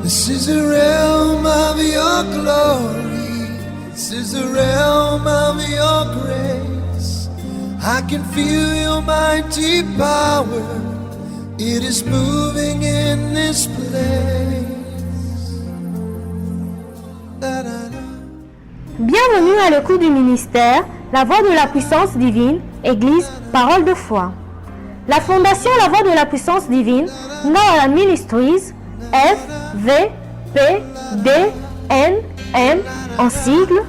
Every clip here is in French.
This is the realm of your glory. This is the realm of your grace. I can feel your mighty power. It is moving in this place. Bienvenue à l'écoute du ministère, La Voix de la Puissance Divine, Église, Parole de Foi. La Fondation La Voix de la Puissance Divine, Ngawala Ministries, FVPDNM en sigle,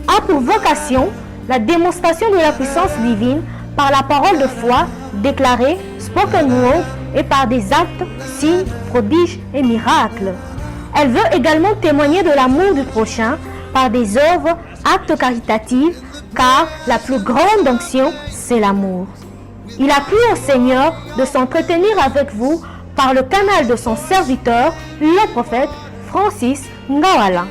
a pour vocation la démonstration de la puissance divine par la parole de foi déclarée, spoken word et par des actes, signes, prodiges et miracles. Elle veut également témoigner de l'amour du prochain par des œuvres, actes caritatifs, car la plus grande onction, c'est l'amour. Il a plu au Seigneur de s'entretenir avec vous par le canal de son serviteur, le prophète Francis Ngawala.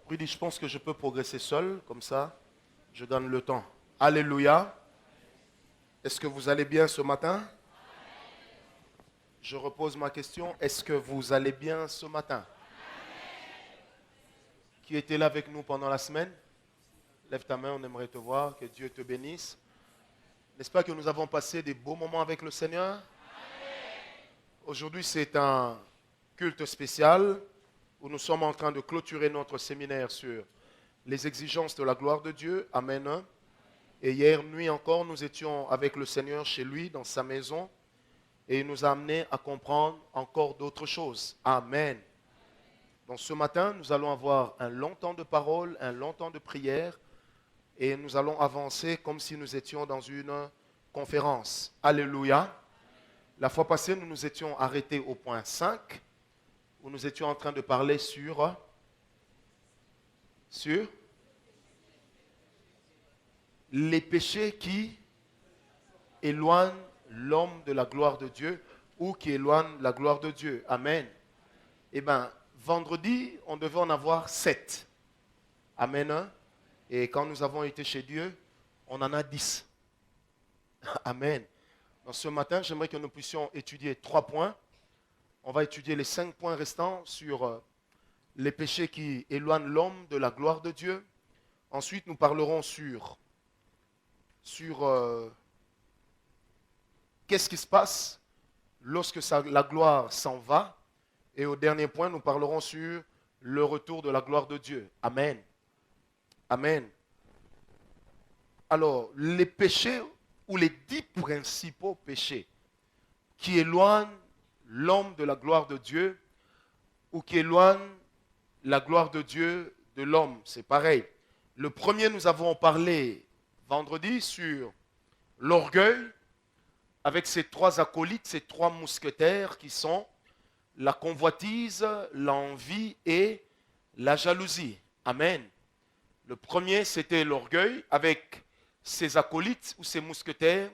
Rudy, je pense que je peux progresser seul, comme ça, je gagne le temps. Alléluia. Est-ce que vous allez bien ce matin? Je repose ma question. Est-ce que vous allez bien ce matin? Qui était là avec nous pendant la semaine? Lève ta main, on aimerait te voir. Que Dieu te bénisse. N'est-ce pas que nous avons passé des beaux moments avec le Seigneur? Aujourd'hui, c'est un culte spécial où nous sommes en train de clôturer notre séminaire sur les exigences de la gloire de Dieu. Amen. Et hier nuit encore, nous étions avec le Seigneur chez lui, dans sa maison, et il nous a amenés à comprendre encore d'autres choses. Amen. Donc ce matin, nous allons avoir un long temps de parole, un long temps de prière, et nous allons avancer comme si nous étions dans une conférence. Alléluia. La fois passée, nous nous étions arrêtés au point 5, où nous étions en train de parler sur les péchés qui éloignent l'homme de la gloire de Dieu ou qui éloignent la gloire de Dieu. Amen. Eh bien, vendredi, on devait en avoir 7. Amen. Et quand nous avons été chez Dieu, on en a 10. Amen. Donc ce matin, j'aimerais que nous puissions étudier 3 points. On va étudier les 5 points restants sur les péchés qui éloignent l'homme de la gloire de Dieu. Ensuite, nous parlerons sur qu'est-ce qui se passe lorsque la gloire s'en va. Et au dernier point, nous parlerons sur le retour de la gloire de Dieu. Amen. Amen. Alors, les péchés ou les 10 principaux péchés qui éloignent l'homme de la gloire de Dieu ou qui éloigne la gloire de Dieu de l'homme. C'est pareil. Le premier, nous avons parlé vendredi sur l'orgueil avec ces 3 acolytes, ces 3 mousquetaires qui sont la convoitise, l'envie et la jalousie. Amen. Le premier, c'était l'orgueil avec ses acolytes ou ses mousquetaires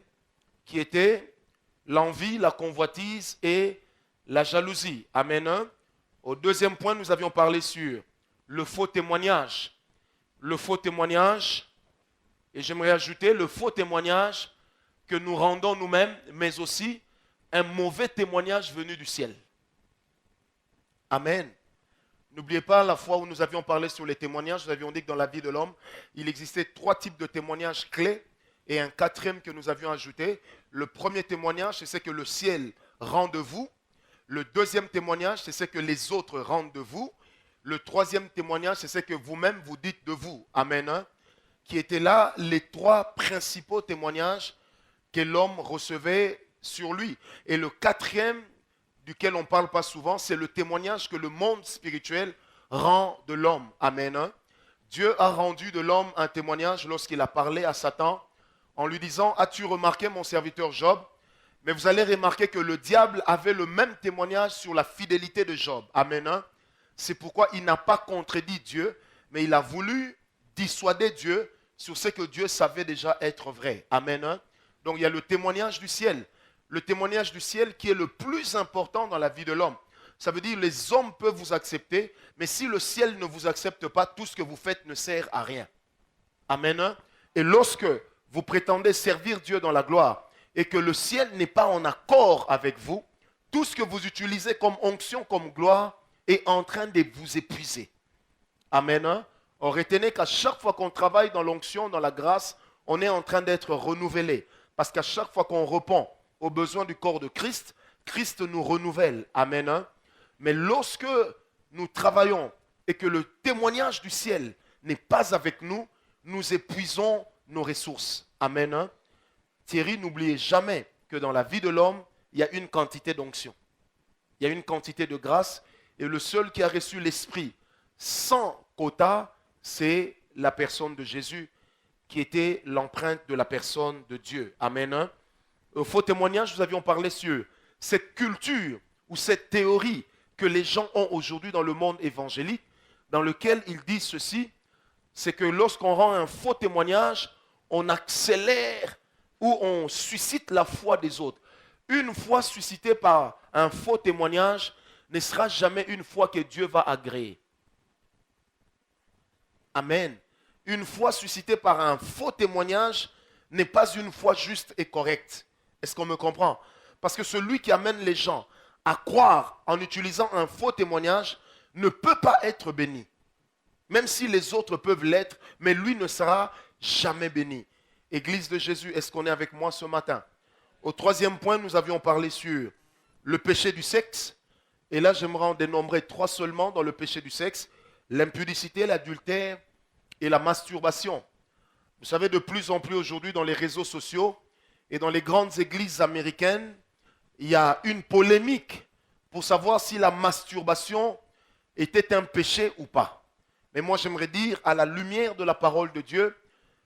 qui étaient l'envie, la convoitise et la jalousie. Amen. Au deuxième point, nous avions parlé sur le faux témoignage. Le faux témoignage, et j'aimerais ajouter le faux témoignage que nous rendons nous-mêmes, mais aussi un mauvais témoignage venu du ciel. Amen. N'oubliez pas la fois où nous avions parlé sur les témoignages, nous avions dit que dans la vie de l'homme, il existait 3 types de témoignages clés et un 4e que nous avions ajouté. Le premier témoignage, c'est ce que le ciel rend de vous. Le deuxième témoignage, c'est ce que les autres rendent de vous. Le 3e témoignage, c'est ce que vous-même vous dites de vous. Amen. Qui étaient là les 3 principaux témoignages que l'homme recevait sur lui. Et le 4e, duquel on ne parle pas souvent, c'est le témoignage que le monde spirituel rend de l'homme. Amen. Dieu a rendu de l'homme un témoignage lorsqu'il a parlé à Satan en lui disant « As-tu remarqué mon serviteur Job ?» Mais vous allez remarquer que le diable avait le même témoignage sur la fidélité de Job. Amen. C'est pourquoi il n'a pas contredit Dieu, mais il a voulu dissuader Dieu sur ce que Dieu savait déjà être vrai. Amen. Donc il y a le témoignage du ciel. Le témoignage du ciel qui est le plus important dans la vie de l'homme. Ça veut dire les hommes peuvent vous accepter, mais si le ciel ne vous accepte pas, tout ce que vous faites ne sert à rien. Amen. Hein? Et lorsque vous prétendez servir Dieu dans la gloire et que le ciel n'est pas en accord avec vous, tout ce que vous utilisez comme onction, comme gloire, est en train de vous épuiser. Amen. Hein? Retenez qu'à chaque fois qu'on travaille dans l'onction, dans la grâce, on est en train d'être renouvelé. Parce qu'à chaque fois qu'on répond aux besoins du corps de Christ, Christ nous renouvelle. Amen. Hein? Mais lorsque nous travaillons et que le témoignage du ciel n'est pas avec nous, nous épuisons nos ressources. Amen. Hein? Thierry, n'oubliez jamais que dans la vie de l'homme, il y a une quantité d'onction. Il y a une quantité de grâce. Et le seul qui a reçu l'Esprit sans quota, c'est la personne de Jésus, qui était l'empreinte de la personne de Dieu. Amen. Hein? Au faux témoignage, nous avions parlé sur cette culture ou cette théorie que les gens ont aujourd'hui dans le monde évangélique, dans lequel ils disent ceci, c'est que lorsqu'on rend un faux témoignage, on accélère ou on suscite la foi des autres. Une foi suscitée par un faux témoignage ne sera jamais une foi que Dieu va agréer. Amen. Une foi suscitée par un faux témoignage n'est pas une foi juste et correcte. Est-ce qu'on me comprend? Parce que celui qui amène les gens à croire en utilisant un faux témoignage ne peut pas être béni. Même si les autres peuvent l'être, mais lui ne sera jamais béni. Église de Jésus, est-ce qu'on est avec moi ce matin? Au troisième point, nous avions parlé sur le péché du sexe. Et là, j'aimerais en dénombrer 3 seulement dans le péché du sexe. L'impudicité, l'adultère et la masturbation. Vous savez, de plus en plus aujourd'hui dans les réseaux sociaux et dans les grandes églises américaines, il y a une polémique pour savoir si la masturbation était un péché ou pas. Mais moi, j'aimerais dire, à la lumière de la parole de Dieu,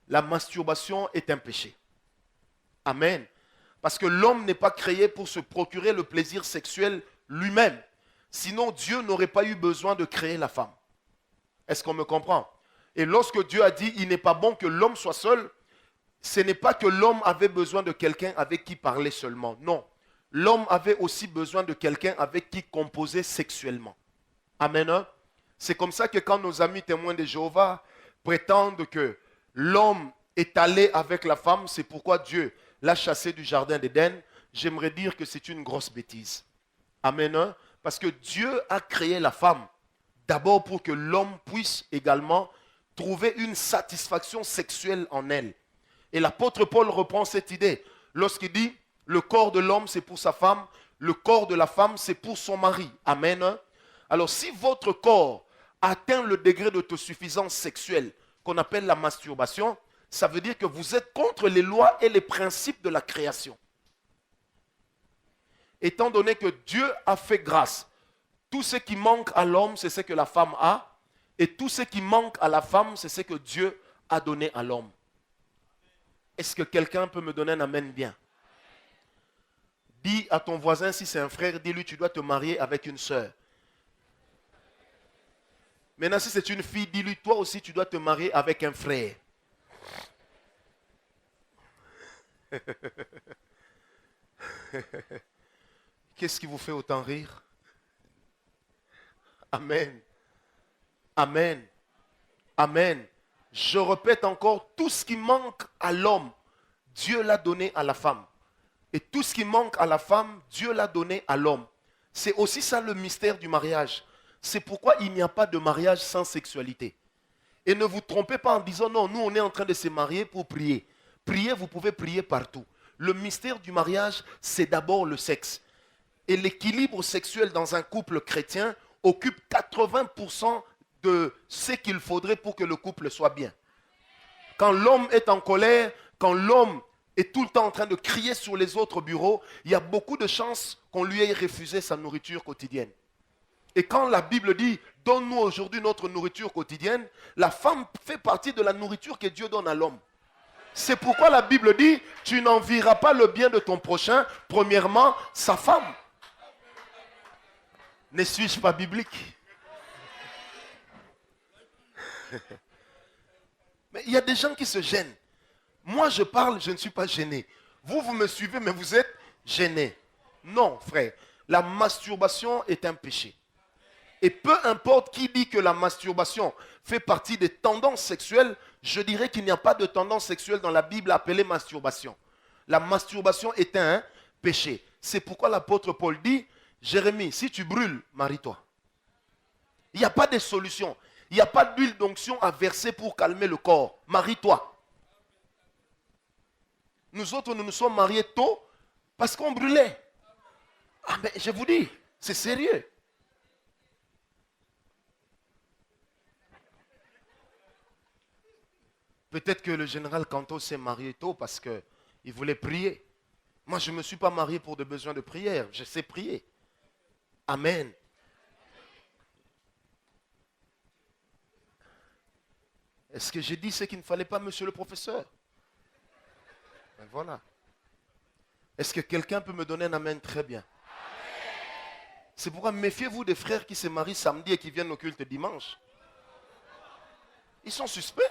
la masturbation est un péché. Amen. Parce que l'homme n'est pas créé pour se procurer le plaisir sexuel lui-même. Sinon, Dieu n'aurait pas eu besoin de créer la femme. Est-ce qu'on me comprend? Et lorsque Dieu a dit, il n'est pas bon que l'homme soit seul, ce n'est pas que l'homme avait besoin de quelqu'un avec qui parler seulement. Non. L'homme avait aussi besoin de quelqu'un avec qui composer sexuellement. Amen. Hein? C'est comme ça que quand nos amis témoins de Jéhovah prétendent que l'homme est allé avec la femme, c'est pourquoi Dieu l'a chassé du jardin d'Éden, j'aimerais dire que c'est une grosse bêtise. Amen. Hein? Parce que Dieu a créé la femme d'abord pour que l'homme puisse également trouver une satisfaction sexuelle en elle. Et l'apôtre Paul reprend cette idée lorsqu'il dit le corps de l'homme c'est pour sa femme, le corps de la femme c'est pour son mari. Amen. Hein? Alors si votre corps atteint le degré d'autosuffisance sexuelle qu'on appelle la masturbation, ça veut dire que vous êtes contre les lois et les principes de la création. Étant donné que Dieu a fait grâce, tout ce qui manque à l'homme, c'est ce que la femme a, et tout ce qui manque à la femme, c'est ce que Dieu a donné à l'homme. Est-ce que quelqu'un peut me donner un amen bien? Dis à ton voisin, si c'est un frère, dis-lui, tu dois te marier avec une sœur. Maintenant, si c'est une fille, dis-lui, toi aussi, tu dois te marier avec un frère. Qu'est-ce qui vous fait autant rire? Amen. Amen. Amen. Je répète encore, tout ce qui manque à l'homme, Dieu l'a donné à la femme. Et tout ce qui manque à la femme, Dieu l'a donné à l'homme. C'est aussi ça le mystère du mariage. C'est pourquoi il n'y a pas de mariage sans sexualité. Et ne vous trompez pas en disant non, nous on est en train de se marier pour prier. Prier, vous pouvez prier partout. Le mystère du mariage, c'est d'abord le sexe. Et l'équilibre sexuel dans un couple chrétien occupe 80% de ce qu'il faudrait pour que le couple soit bien. Quand l'homme est en colère, quand l'homme est tout le temps en train de crier sur les autres bureaux, il y a beaucoup de chances qu'on lui ait refusé sa nourriture quotidienne. Et quand la Bible dit « Donne-nous aujourd'hui notre nourriture quotidienne », la femme fait partie de la nourriture que Dieu donne à l'homme. C'est pourquoi la Bible dit « Tu n'envieras pas le bien de ton prochain, premièrement, sa femme ». Ne suis-je pas biblique? Mais il y a des gens qui se gênent. Moi, je parle, je ne suis pas gêné. Vous me suivez, mais vous êtes gêné. Non, frère. La masturbation est un péché. Et peu importe qui dit que la masturbation fait partie des tendances sexuelles, je dirais qu'il n'y a pas de tendance sexuelle dans la Bible appelée masturbation. La masturbation est un péché. C'est pourquoi l'apôtre Paul dit, Jérémie, si tu brûles, marie-toi. Il n'y a pas de solution. Il n'y a pas d'huile d'onction à verser pour calmer le corps. Marie-toi. Nous autres, nous nous sommes mariés tôt parce qu'on brûlait. Ah mais je vous dis, c'est sérieux. Peut-être que le général Canto s'est marié tôt parce qu'il voulait prier. Moi, je ne me suis pas marié pour des besoins de prière. Je sais prier. Amen. Est-ce que j'ai dit ce qu'il ne fallait pas, monsieur le professeur? Ben voilà. Est-ce que quelqu'un peut me donner un amen très bien? C'est pourquoi méfiez-vous des frères qui se marient samedi et qui viennent au culte dimanche. Ils sont suspects.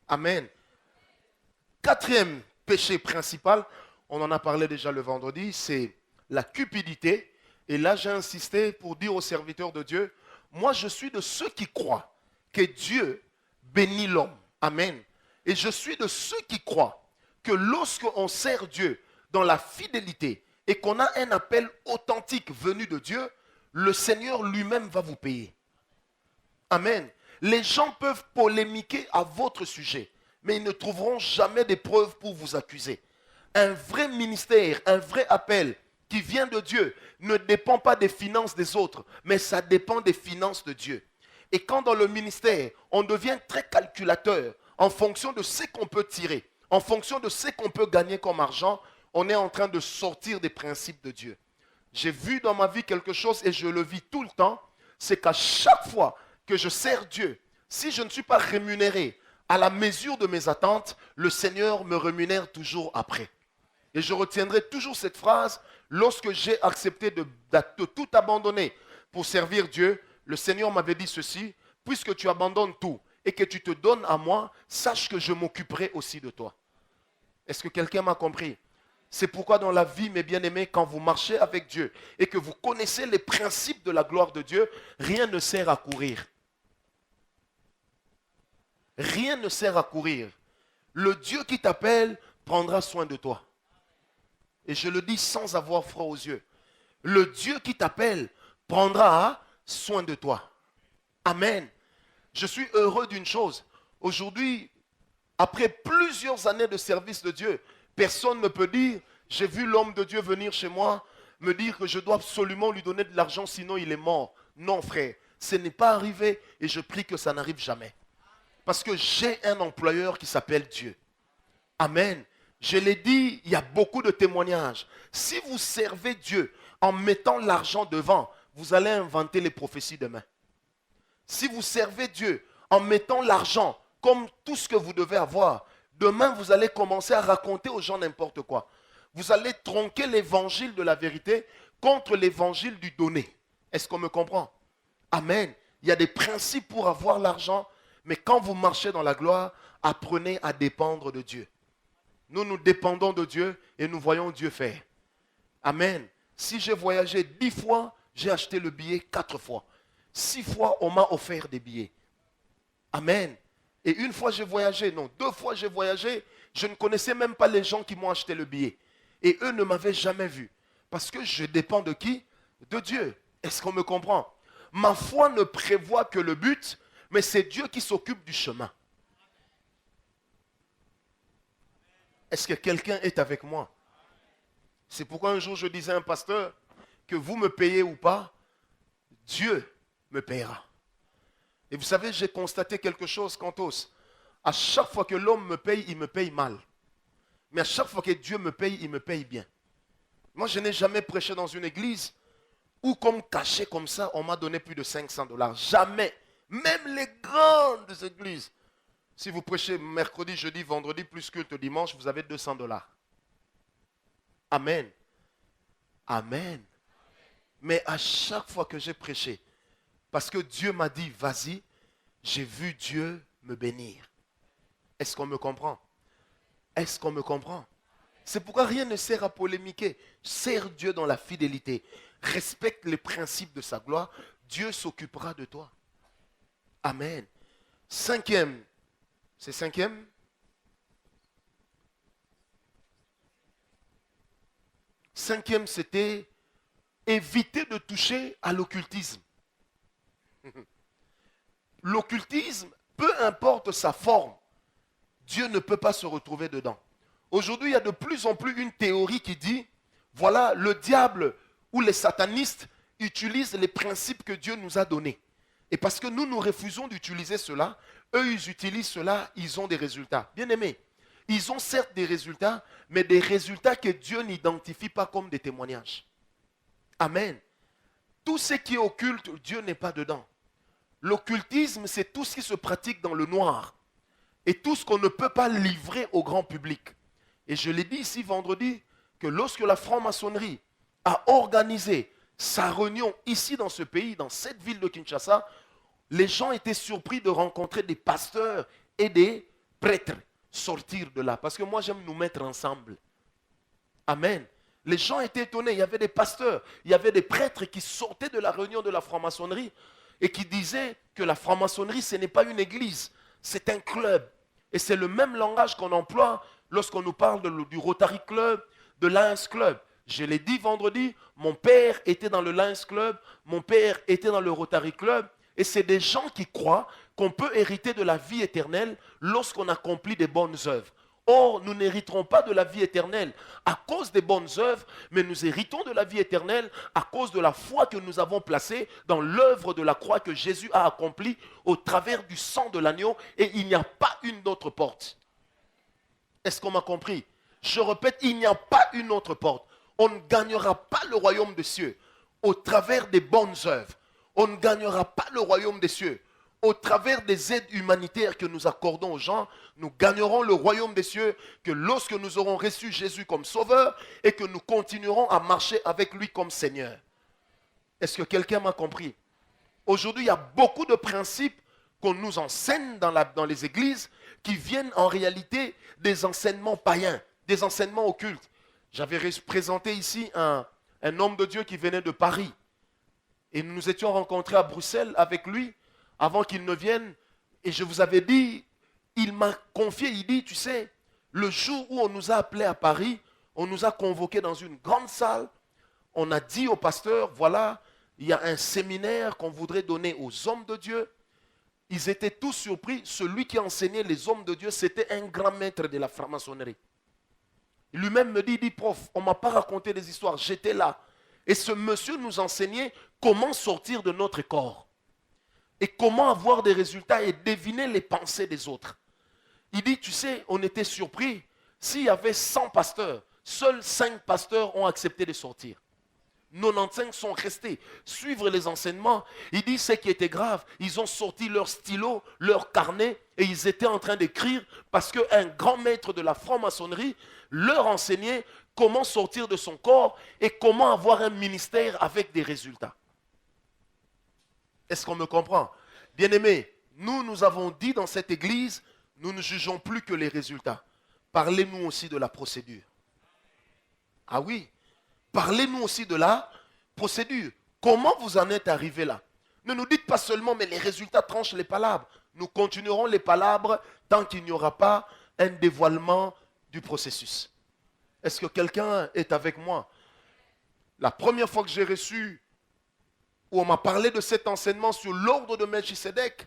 Amen. Quatrième péché principal, on en a parlé déjà le vendredi, c'est la cupidité. Et là, j'ai insisté pour dire aux serviteurs de Dieu, moi, je suis de ceux qui croient que Dieu bénit l'homme. Amen. Et je suis de ceux qui croient que lorsqu'on sert Dieu dans la fidélité et qu'on a un appel authentique venu de Dieu, le Seigneur lui-même va vous payer. Amen. Les gens peuvent polémiquer à votre sujet, mais ils ne trouveront jamais des preuves pour vous accuser. Un vrai ministère, un vrai appel qui vient de Dieu ne dépend pas des finances des autres, mais ça dépend des finances de Dieu. Et quand dans le ministère, on devient très calculateur en fonction de ce qu'on peut tirer, en fonction de ce qu'on peut gagner comme argent, on est en train de sortir des principes de Dieu. J'ai vu dans ma vie quelque chose et je le vis tout le temps, c'est qu'à chaque fois que je sers Dieu, si je ne suis pas rémunéré à la mesure de mes attentes, le Seigneur me rémunère toujours après. Et je retiendrai toujours cette phrase, lorsque j'ai accepté de tout abandonner pour servir Dieu, le Seigneur m'avait dit ceci, puisque tu abandonnes tout et que tu te donnes à moi, sache que je m'occuperai aussi de toi. Est-ce que quelqu'un m'a compris? C'est pourquoi dans la vie, mes bien-aimés, quand vous marchez avec Dieu et que vous connaissez les principes de la gloire de Dieu, rien ne sert à courir. Rien ne sert à courir. Le Dieu qui t'appelle prendra soin de toi. Et je le dis sans avoir froid aux yeux. Le Dieu qui t'appelle prendra soin de toi. Amen. Je suis heureux d'une chose. Aujourd'hui, après plusieurs années de service de Dieu, personne ne peut dire, j'ai vu l'homme de Dieu venir chez moi, me dire que je dois absolument lui donner de l'argent, sinon il est mort. Non, frère, ce n'est pas arrivé et je prie que ça n'arrive jamais. Parce que j'ai un employeur qui s'appelle Dieu. Amen. Je l'ai dit, il y a beaucoup de témoignages. Si vous servez Dieu en mettant l'argent devant, vous allez inventer les prophéties demain. Si vous servez Dieu en mettant l'argent comme tout ce que vous devez avoir, demain vous allez commencer à raconter aux gens n'importe quoi. Vous allez tronquer l'évangile de la vérité contre l'évangile du donné. Est-ce qu'on me comprend? Amen. Il y a des principes pour avoir l'argent, mais quand vous marchez dans la gloire, apprenez à dépendre de Dieu. Nous, nous dépendons de Dieu et nous voyons Dieu faire. Amen. Si j'ai voyagé 10 fois, j'ai acheté le billet 4 fois. 6 fois, on m'a offert des billets. Amen. Et une fois j'ai voyagé, non, 2 fois j'ai voyagé, je ne connaissais même pas les gens qui m'ont acheté le billet. Et eux ne m'avaient jamais vu. Parce que je dépends de qui? De Dieu. Est-ce qu'on me comprend? Ma foi ne prévoit que le but, mais c'est Dieu qui s'occupe du chemin. Est-ce que quelqu'un est avec moi? C'est pourquoi un jour je disais à un pasteur, que vous me payez ou pas, Dieu me payera. Et vous savez, j'ai constaté quelque chose, Cantos. À chaque fois que l'homme me paye, il me paye mal. Mais à chaque fois que Dieu me paye, il me paye bien. Moi, je n'ai jamais prêché dans une église où, comme caché comme ça, on m'a donné plus de 500 $. Jamais. Même les grandes églises. Si vous prêchez mercredi, jeudi, vendredi, plus culte dimanche, vous avez 200 $. Amen. Amen. Mais à chaque fois que j'ai prêché, parce que Dieu m'a dit, vas-y, j'ai vu Dieu me bénir. Est-ce qu'on me comprend? Est-ce qu'on me comprend? C'est pourquoi rien ne sert à polémiquer. Sers Dieu dans la fidélité. Respecte les principes de sa gloire. Dieu s'occupera de toi. Amen. Cinquième. C'est cinquième? Cinquième, c'était éviter de toucher à l'occultisme. L'occultisme, peu importe sa forme, Dieu ne peut pas se retrouver dedans. Aujourd'hui, il y a de plus en plus une théorie qui dit, voilà, le diable ou les satanistes utilisent les principes que Dieu nous a donnés. Et parce que nous refusons d'utiliser cela, eux, ils utilisent cela, ils ont des résultats. Bien aimés, ils ont certes des résultats, mais des résultats que Dieu n'identifie pas comme des témoignages. Amen. Tout ce qui est occulte, Dieu n'est pas dedans. L'occultisme, c'est tout ce qui se pratique dans le noir. Et tout ce qu'on ne peut pas livrer au grand public. Et je l'ai dit ici vendredi, que lorsque la franc-maçonnerie a organisé sa réunion ici dans ce pays, dans cette ville de Kinshasa, les gens étaient surpris de rencontrer des pasteurs et des prêtres sortir de là. Parce que moi, j'aime nous mettre ensemble. Amen. Les gens étaient étonnés. Il y avait des pasteurs, il y avait des prêtres qui sortaient de la réunion de la franc-maçonnerie et qui disaient que la franc-maçonnerie, ce n'est pas une église, c'est un club. Et c'est le même langage qu'on emploie lorsqu'on nous parle du Rotary Club, de Lions Club. Je l'ai dit vendredi, mon père était dans le Lions Club, mon père était dans le Rotary Club. Et c'est des gens qui croient qu'on peut hériter de la vie éternelle lorsqu'on accomplit des bonnes œuvres. Or, nous n'hériterons pas de la vie éternelle à cause des bonnes œuvres, mais nous héritons de la vie éternelle à cause de la foi que nous avons placée dans l'œuvre de la croix que Jésus a accomplie au travers du sang de l'agneau, et il n'y a pas une autre porte. Est-ce qu'on m'a compris? Je répète, il n'y a pas une autre porte. On ne gagnera pas le royaume des cieux au travers des bonnes œuvres. On ne gagnera pas le royaume des cieux au travers des aides humanitaires que nous accordons aux gens. Nous gagnerons le royaume des cieux que lorsque nous aurons reçu Jésus comme sauveur et que nous continuerons à marcher avec lui comme Seigneur. Est-ce que quelqu'un m'a compris? Aujourd'hui, il y a beaucoup de principes qu'on nous enseigne dans les églises qui viennent en réalité des enseignements païens, des enseignements occultes. J'avais présenté ici un homme de Dieu qui venait de Paris. Et nous nous étions rencontrés à Bruxelles avec lui avant qu'il ne vienne. Et je vous avais dit, il m'a confié, il dit, tu sais, le jour où on nous a appelés à Paris, on nous a convoqués dans une grande salle. On a dit au pasteur, voilà, il y a un séminaire qu'on voudrait donner aux hommes de Dieu. Ils étaient tous surpris. Celui qui enseignait les hommes de Dieu, c'était un grand maître de la franc-maçonnerie. Lui-même me dit, il dit, prof, on ne m'a pas raconté des histoires, j'étais là. Et ce monsieur nous enseignait comment sortir de notre corps. Et comment avoir des résultats et deviner les pensées des autres. Il dit, tu sais, on était surpris. S'il y avait 100 pasteurs, seuls 5 pasteurs ont accepté de sortir. 95 sont restés, suivre les enseignements. Il dit, ce qui était grave, ils ont sorti leur stylo, leur carnet, et ils étaient en train d'écrire parce qu'un grand maître de la franc-maçonnerie leur enseignait comment sortir de son corps et comment avoir un ministère avec des résultats. Est-ce qu'on me comprend? Bien-aimés, nous avons dit dans cette église, nous ne jugeons plus que les résultats. Parlez-nous aussi de la procédure. Ah oui, parlez-nous aussi de la procédure. Comment vous en êtes arrivé là? Ne nous dites pas seulement, mais les résultats tranchent les palabres. Nous continuerons les palabres tant qu'il n'y aura pas un dévoilement du processus. Est-ce que quelqu'un est avec moi? La première fois que j'ai reçu, où on m'a parlé de cet enseignement sur l'ordre de Melchisedec,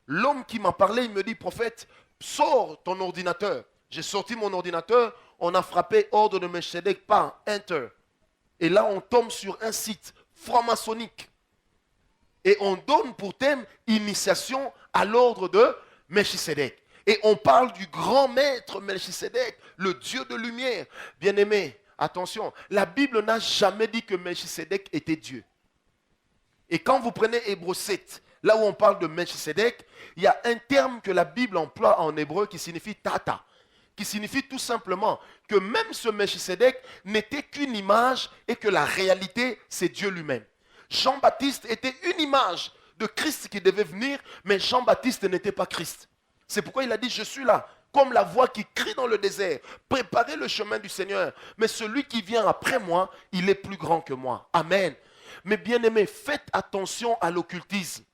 l'homme qui m'a parlé, il me dit, prophète, sors ton ordinateur. J'ai sorti mon ordinateur, on a frappé ordre de Melchisedec par Enter. Et là, on tombe sur un site franc-maçonnique. Et on donne pour thème initiation à l'ordre de Melchisedec. Et on parle du grand maître Melchisedec, le Dieu de lumière. Bien-aimé, attention, la Bible n'a jamais dit que Melchisedec était Dieu. Et quand vous prenez Hébreux 7, là où on parle de Melchisedec, il y a un terme que la Bible emploie en hébreu qui signifie tata, qui signifie tout simplement que même ce Melchisedec n'était qu'une image et que la réalité, c'est Dieu lui-même. Jean-Baptiste était une image de Christ qui devait venir, mais Jean-Baptiste n'était pas Christ. C'est pourquoi il a dit, je suis là. comme la voix qui crie dans le désert. Préparez le chemin du Seigneur. Mais celui qui vient après moi, il est plus grand que moi. Amen. Mais bien-aimés, faites attention à l'occultisme.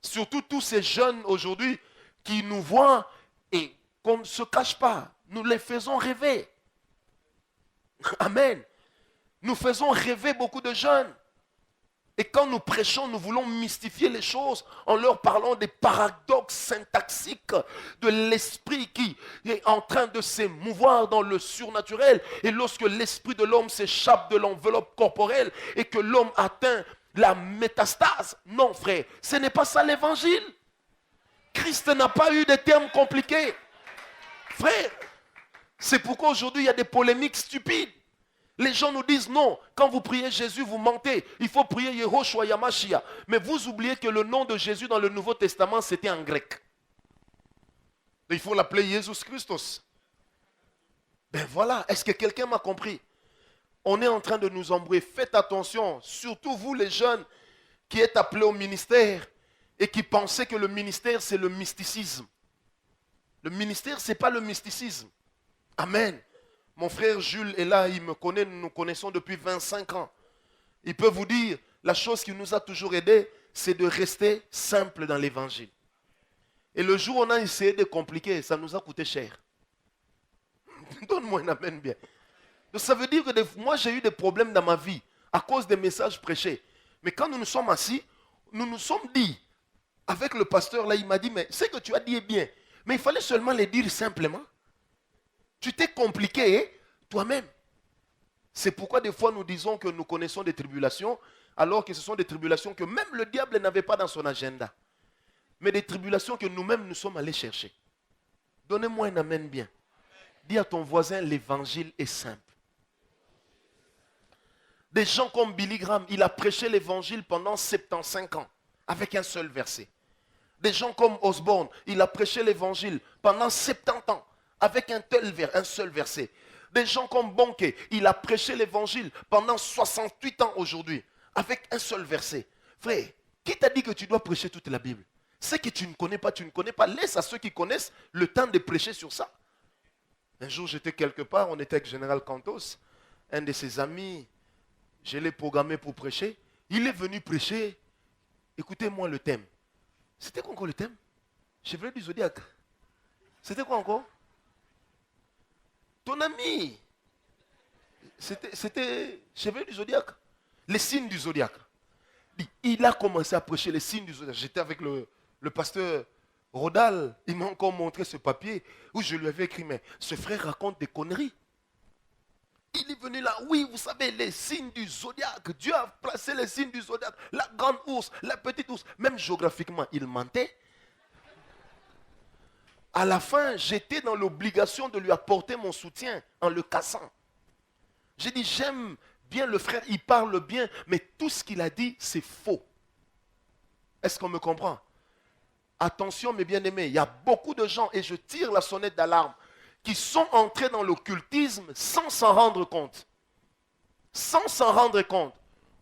Surtout tous ces jeunes aujourd'hui qui nous voient et qu'on ne se cache pas. Nous les faisons rêver. Amen. Nous faisons rêver beaucoup de jeunes. Et quand nous prêchons, nous voulons mystifier les choses en leur parlant des paradoxes syntaxiques de l'esprit qui est en train de s'émouvoir dans le surnaturel. Et lorsque l'esprit de l'homme s'échappe de l'enveloppe corporelle et que l'homme atteint la métastase. Non, frère, ce n'est pas ça l'évangile. Christ n'a pas eu de termes compliqués. Frère, c'est pourquoi aujourd'hui il y a des polémiques stupides. Les gens nous disent non, quand vous priez Jésus, vous mentez. Il faut prier Yehoshua Yamashia. Mais vous oubliez que le nom de Jésus dans le Nouveau Testament, c'était en grec. Il faut l'appeler Jésus Christos. Ben voilà, est-ce que quelqu'un m'a compris? On est en train de nous embrouiller. Faites attention, surtout vous les jeunes qui êtes appelés au ministère et qui pensez que le ministère c'est le mysticisme. Le ministère c'est pas le mysticisme. Amen. Mon frère Jules est là, il me connaît, nous nous connaissons depuis 25 ans. Il peut vous dire, la chose qui nous a toujours aidés, c'est de rester simple dans l'évangile. Et le jour où on a essayé de compliquer, ça nous a coûté cher. Donne-moi un amen bien. Donc ça veut dire que moi j'ai eu des problèmes dans ma vie à cause des messages prêchés. Mais quand nous nous sommes assis, nous nous sommes dit, avec le pasteur là, il m'a dit, mais ce que tu as dit est bien. Mais il fallait seulement les dire simplement. Tu t'es compliqué hein, toi-même. C'est pourquoi des fois nous disons que nous connaissons des tribulations, alors que ce sont des tribulations que même le diable n'avait pas dans son agenda. Mais des tribulations que nous-mêmes nous sommes allés chercher. Donnez-moi un amen bien. Dis à ton voisin, l'évangile est simple. Des gens comme Billy Graham, il a prêché l'évangile pendant 75 ans, avec un seul verset. Des gens comme Osborne, il a prêché l'évangile pendant 70 ans, avec un seul verset. Des gens comme Bonke, il a prêché l'évangile pendant 68 ans aujourd'hui, avec un seul verset. Frère, qui t'a dit que tu dois prêcher toute la Bible? Ce que tu ne connais pas, tu ne connais pas. Laisse à ceux qui connaissent le temps de prêcher sur ça. Un jour, j'étais quelque part, on était avec Général Cantos, un de ses amis, je l'ai programmé pour prêcher. Il est venu prêcher. Écoutez-moi le thème. C'était quoi encore le thème? Chevalier du Zodiaque. C'était quoi encore? Ton ami. C'était Chevalier du Zodiaque. Les signes du Zodiaque. Il a commencé à prêcher les signes du Zodiaque. J'étais avec le pasteur Rodal. Il m'a encore montré ce papier où je lui avais écrit, mais ce frère raconte des conneries. Il est venu là, oui, vous savez, les signes du zodiaque. Dieu a placé les signes du zodiaque. La grande ours, la petite ours. Même géographiquement, il mentait. À la fin, j'étais dans l'obligation de lui apporter mon soutien en le cassant. J'ai dit, j'aime bien le frère, il parle bien, mais tout ce qu'il a dit, c'est faux. Est-ce qu'on me comprend? Attention, mes bien-aimés, il y a beaucoup de gens, et je tire la sonnette d'alarme, qui sont entrés dans l'occultisme sans s'en rendre compte. Sans s'en rendre compte.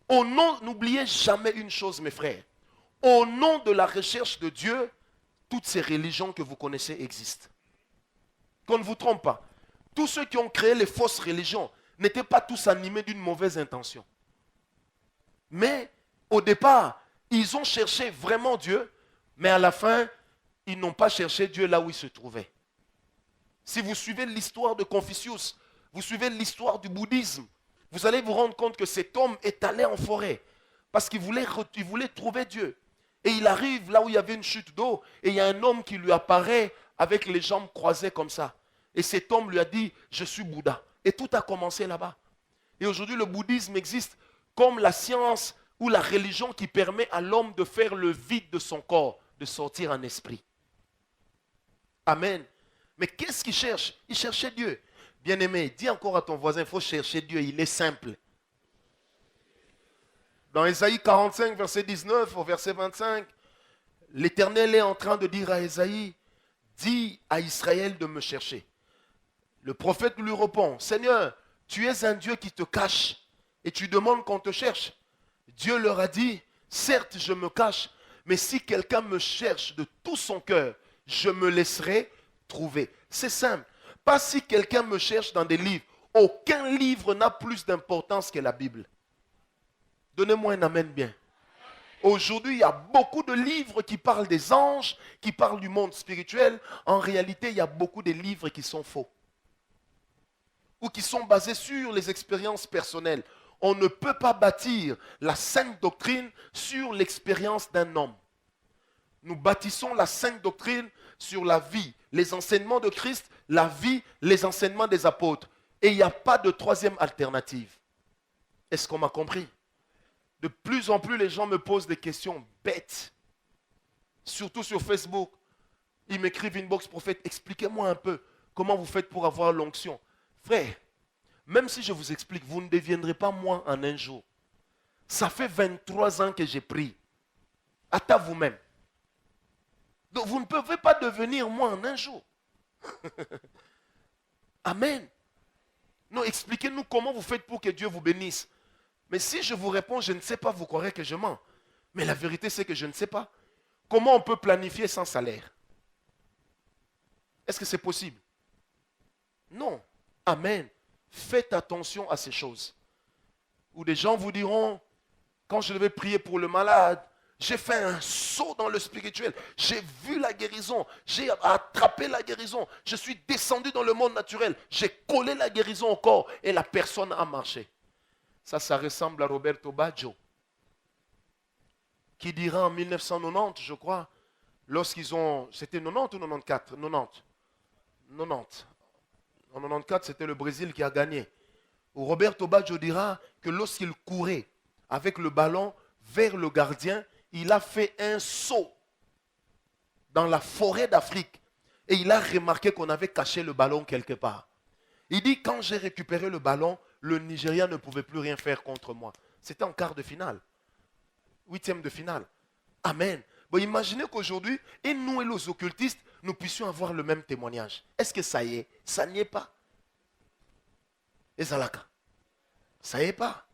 Au nom, n'oubliez jamais une chose, mes frères. Au nom de la recherche de Dieu, toutes ces religions que vous connaissez existent. Qu'on ne vous trompe pas. Tous ceux qui ont créé les fausses religions n'étaient pas tous animés d'une mauvaise intention. Mais au départ, ils ont cherché vraiment Dieu, mais à la fin, ils n'ont pas cherché Dieu là où il se trouvait. Si vous suivez l'histoire de Confucius, vous suivez l'histoire du bouddhisme, vous allez vous rendre compte que cet homme est allé en forêt parce qu'il voulait trouver Dieu. Et il arrive là où il y avait une chute d'eau et il y a un homme qui lui apparaît avec les jambes croisées comme ça. Et cet homme lui a dit, je suis Bouddha. Et tout a commencé là-bas. Et aujourd'hui, le bouddhisme existe comme la science ou la religion qui permet à l'homme de faire le vide de son corps, de sortir en esprit. Amen. Mais qu'est-ce qu'il cherche? Il cherchait Dieu. Bien-aimé, dis encore à ton voisin, il faut chercher Dieu, il est simple. Dans Ésaïe 45, verset 19 au verset 25, l'Éternel est en train de dire à Ésaïe, dis à Israël de me chercher. Le prophète lui répond, Seigneur, tu es un Dieu qui te cache et tu demandes qu'on te cherche. Dieu leur a dit, certes je me cache, mais si quelqu'un me cherche de tout son cœur, je me laisserai trouver. C'est simple. Pas si quelqu'un me cherche dans des livres. Aucun livre n'a plus d'importance que la Bible. Donnez-moi un amen bien. Aujourd'hui, il y a beaucoup de livres qui parlent des anges, qui parlent du monde spirituel. En réalité, il y a beaucoup de livres qui sont faux. Ou qui sont basés sur les expériences personnelles. On ne peut pas bâtir la sainte doctrine sur l'expérience d'un homme. Nous bâtissons la sainte doctrine sur la vie, les enseignements de Christ, la vie, les enseignements des apôtres. Et il n'y a pas de troisième alternative. Est-ce qu'on m'a compris? De plus en plus, les gens me posent des questions bêtes. Surtout sur Facebook. Ils m'écrivent inbox, prophète, expliquez-moi un peu comment vous faites pour avoir l'onction. Frère, même si je vous explique, vous ne deviendrez pas moi en un jour. Ça fait 23 ans que j'ai pris. À vous-même. Donc vous ne pouvez pas devenir moi en un jour. Amen. Non, expliquez-nous comment vous faites pour que Dieu vous bénisse. Mais si je vous réponds, je ne sais pas, vous croirez que je mens. Mais la vérité, c'est que je ne sais pas. Comment on peut planifier sans salaire? Est-ce que c'est possible? Non. Amen. Faites attention à ces choses. Ou des gens vous diront, quand je devais prier pour le malade, j'ai fait un saut dans le spirituel. J'ai vu la guérison. J'ai attrapé la guérison. Je suis descendu dans le monde naturel. J'ai collé la guérison au corps et la personne a marché. Ça ressemble à Roberto Baggio, qui dira en 1990, je crois, lorsqu'ils ont... C'était 90 ou 94? 90. 90. En 94, c'était le Brésil qui a gagné. Où Roberto Baggio dira que lorsqu'il courait avec le ballon vers le gardien, il a fait un saut dans la forêt d'Afrique. Et il a remarqué qu'on avait caché le ballon quelque part. Il dit, quand j'ai récupéré le ballon, le Nigeria ne pouvait plus rien faire contre moi. C'était en quart de finale. 8e de finale. Amen. Bon, imaginez qu'aujourd'hui, et nous et les occultistes, nous puissions avoir le même témoignage. Est-ce que ça y est? Ça n'y est pas. Et Zalaka? Ça n'y est pas.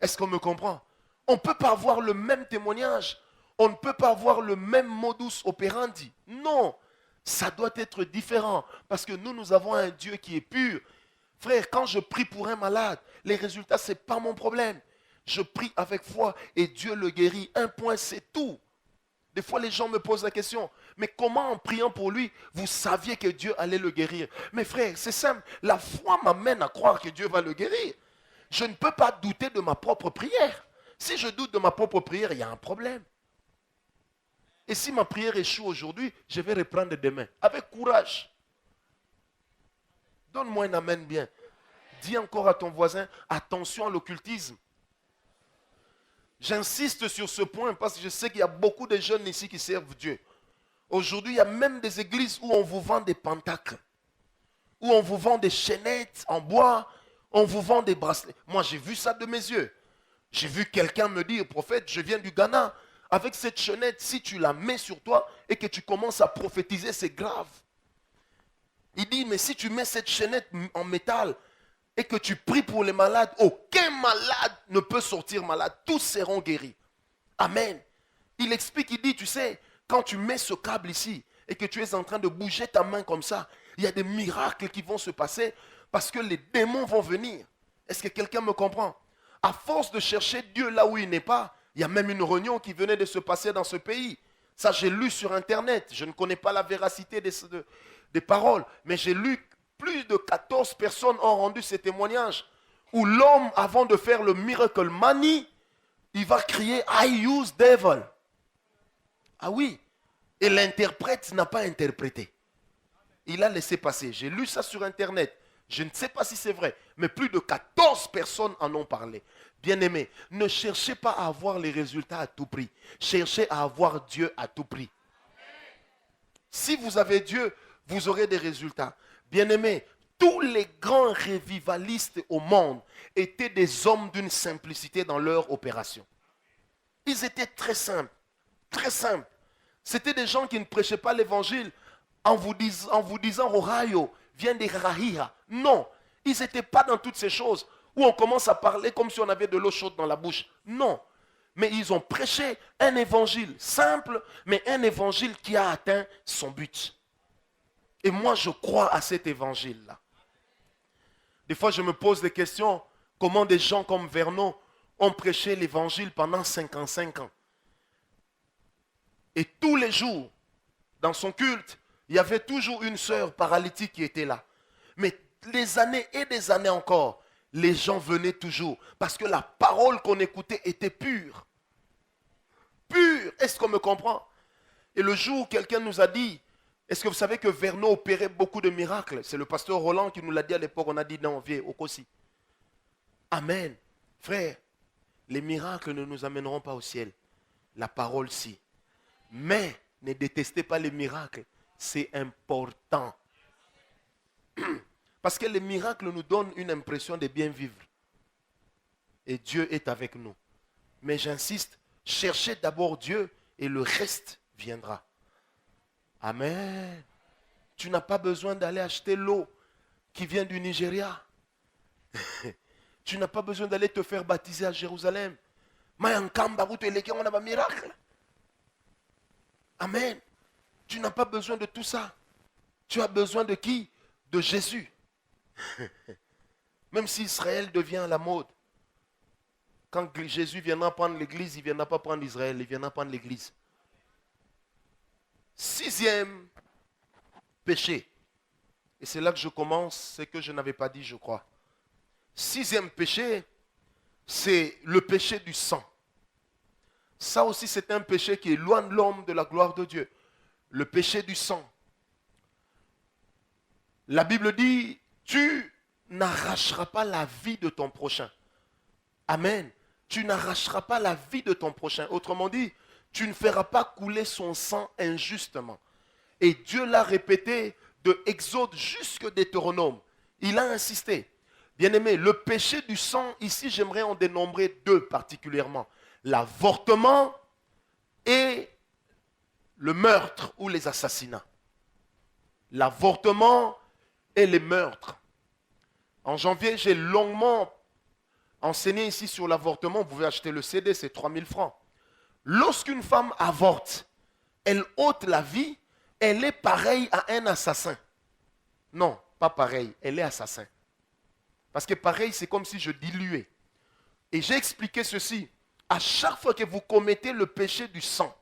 Est-ce qu'on me comprend? On ne peut pas avoir le même témoignage. On ne peut pas avoir le même modus operandi. Non. Ça doit être différent. Parce que nous avons un Dieu qui est pur. Frère, quand je prie pour un malade, les résultats, ce n'est pas mon problème. Je prie avec foi et Dieu le guérit. Un point, c'est tout. Des fois, les gens me posent la question, mais comment en priant pour lui, vous saviez que Dieu allait le guérir? Mais frère, c'est simple. La foi m'amène à croire que Dieu va le guérir. Je ne peux pas douter de ma propre prière. Si je doute de ma propre prière, il y a un problème. Et si ma prière échoue aujourd'hui, je vais reprendre demain. Avec courage. Donne-moi un amen bien. Dis encore à ton voisin, attention à l'occultisme. J'insiste sur ce point parce que je sais qu'il y a beaucoup de jeunes ici qui servent Dieu. Aujourd'hui, il y a même des églises où on vous vend des pentacles. Où on vous vend des chaînettes en bois. On vous vend des bracelets. Moi, j'ai vu ça de mes yeux. J'ai vu quelqu'un me dire, prophète, je viens du Ghana. Avec cette chaînette, si tu la mets sur toi et que tu commences à prophétiser, c'est grave. Il dit, mais si tu mets cette chaînette en métal et que tu pries pour les malades, aucun malade ne peut sortir malade. Tous seront guéris. Amen. Il explique, il dit, tu sais, quand tu mets ce câble ici et que tu es en train de bouger ta main comme ça, il y a des miracles qui vont se passer parce que les démons vont venir. Est-ce que quelqu'un me comprend? À force de chercher Dieu là où il n'est pas, il y a même une réunion qui venait de se passer dans ce pays. Ça, j'ai lu sur Internet. Je ne connais pas la véracité des paroles, mais j'ai lu plus de 14 personnes ont rendu ces témoignages où l'homme, avant de faire le miracle money, il va crier « I use devil ». Ah oui, et l'interprète n'a pas interprété. Il a laissé passer. J'ai lu ça sur Internet. Je ne sais pas si c'est vrai, mais plus de 14 personnes en ont parlé. Bien-aimés, ne cherchez pas à avoir les résultats à tout prix. Cherchez à avoir Dieu à tout prix. Si vous avez Dieu, vous aurez des résultats. Bien-aimés, tous les grands revivalistes au monde étaient des hommes d'une simplicité dans leur opération. Ils étaient très simples, très simples. C'était des gens qui ne prêchaient pas l'évangile en vous disant Ohio, vient des Rahira. Non, ils n'étaient pas dans toutes ces choses où on commence à parler comme si on avait de l'eau chaude dans la bouche. Non, mais ils ont prêché un évangile simple, mais un évangile qui a atteint son but. Et moi, je crois à cet évangile-là. Des fois, je me pose des questions. Comment des gens comme Vernon ont prêché l'évangile pendant 55 ans. Et tous les jours, dans son culte, il y avait toujours une sœur paralytique qui était là. Mais des années et des années encore, les gens venaient toujours. Parce que la parole qu'on écoutait était pure. Pure. Est-ce qu'on me comprend? Et le jour où quelqu'un nous a dit, est-ce que vous savez que Vernon opérait beaucoup de miracles? C'est le pasteur Roland qui nous l'a dit à l'époque. On a dit non, viens, au Kossi. Amen. Frère, les miracles ne nous amèneront pas au ciel. La parole, si. Mais ne détestez pas les miracles. C'est important. Parce que les miracles nous donnent une impression de bien vivre. Et Dieu est avec nous. Mais j'insiste, cherchez d'abord Dieu et le reste viendra. Amen. Tu n'as pas besoin d'aller acheter l'eau qui vient du Nigeria. Tu n'as pas besoin d'aller te faire baptiser à Jérusalem. On a un miracle. Amen. Tu n'as pas besoin de tout ça. Tu as besoin de qui? De Jésus. Même si Israël devient à la mode. Quand Jésus viendra prendre l'église, il ne viendra pas prendre Israël, il viendra prendre l'église. 6e péché. Et c'est là que je commence, c'est que je n'avais pas dit, je crois. 6e péché, c'est le péché du sang. Ça aussi, c'est un péché qui éloigne l'homme de la gloire de Dieu. Le péché du sang. La Bible dit, tu n'arracheras pas la vie de ton prochain. Amen. Tu n'arracheras pas la vie de ton prochain. Autrement dit, tu ne feras pas couler son sang injustement. Et Dieu l'a répété de Exode jusque Deutéronome. Il a insisté. Bien-aimé, le péché du sang, ici j'aimerais en dénombrer 2 particulièrement. L'avortement et le meurtre ou les assassinats. L'avortement et les meurtres. En janvier, j'ai longuement enseigné ici sur l'avortement. Vous pouvez acheter le CD, c'est 3000 francs. Lorsqu'une femme avorte, elle ôte la vie, elle est pareille à un assassin. Non, pas pareil, elle est assassin. Parce que pareil, c'est comme si je diluais. Et j'ai expliqué ceci. À chaque fois que vous commettez le péché du sang,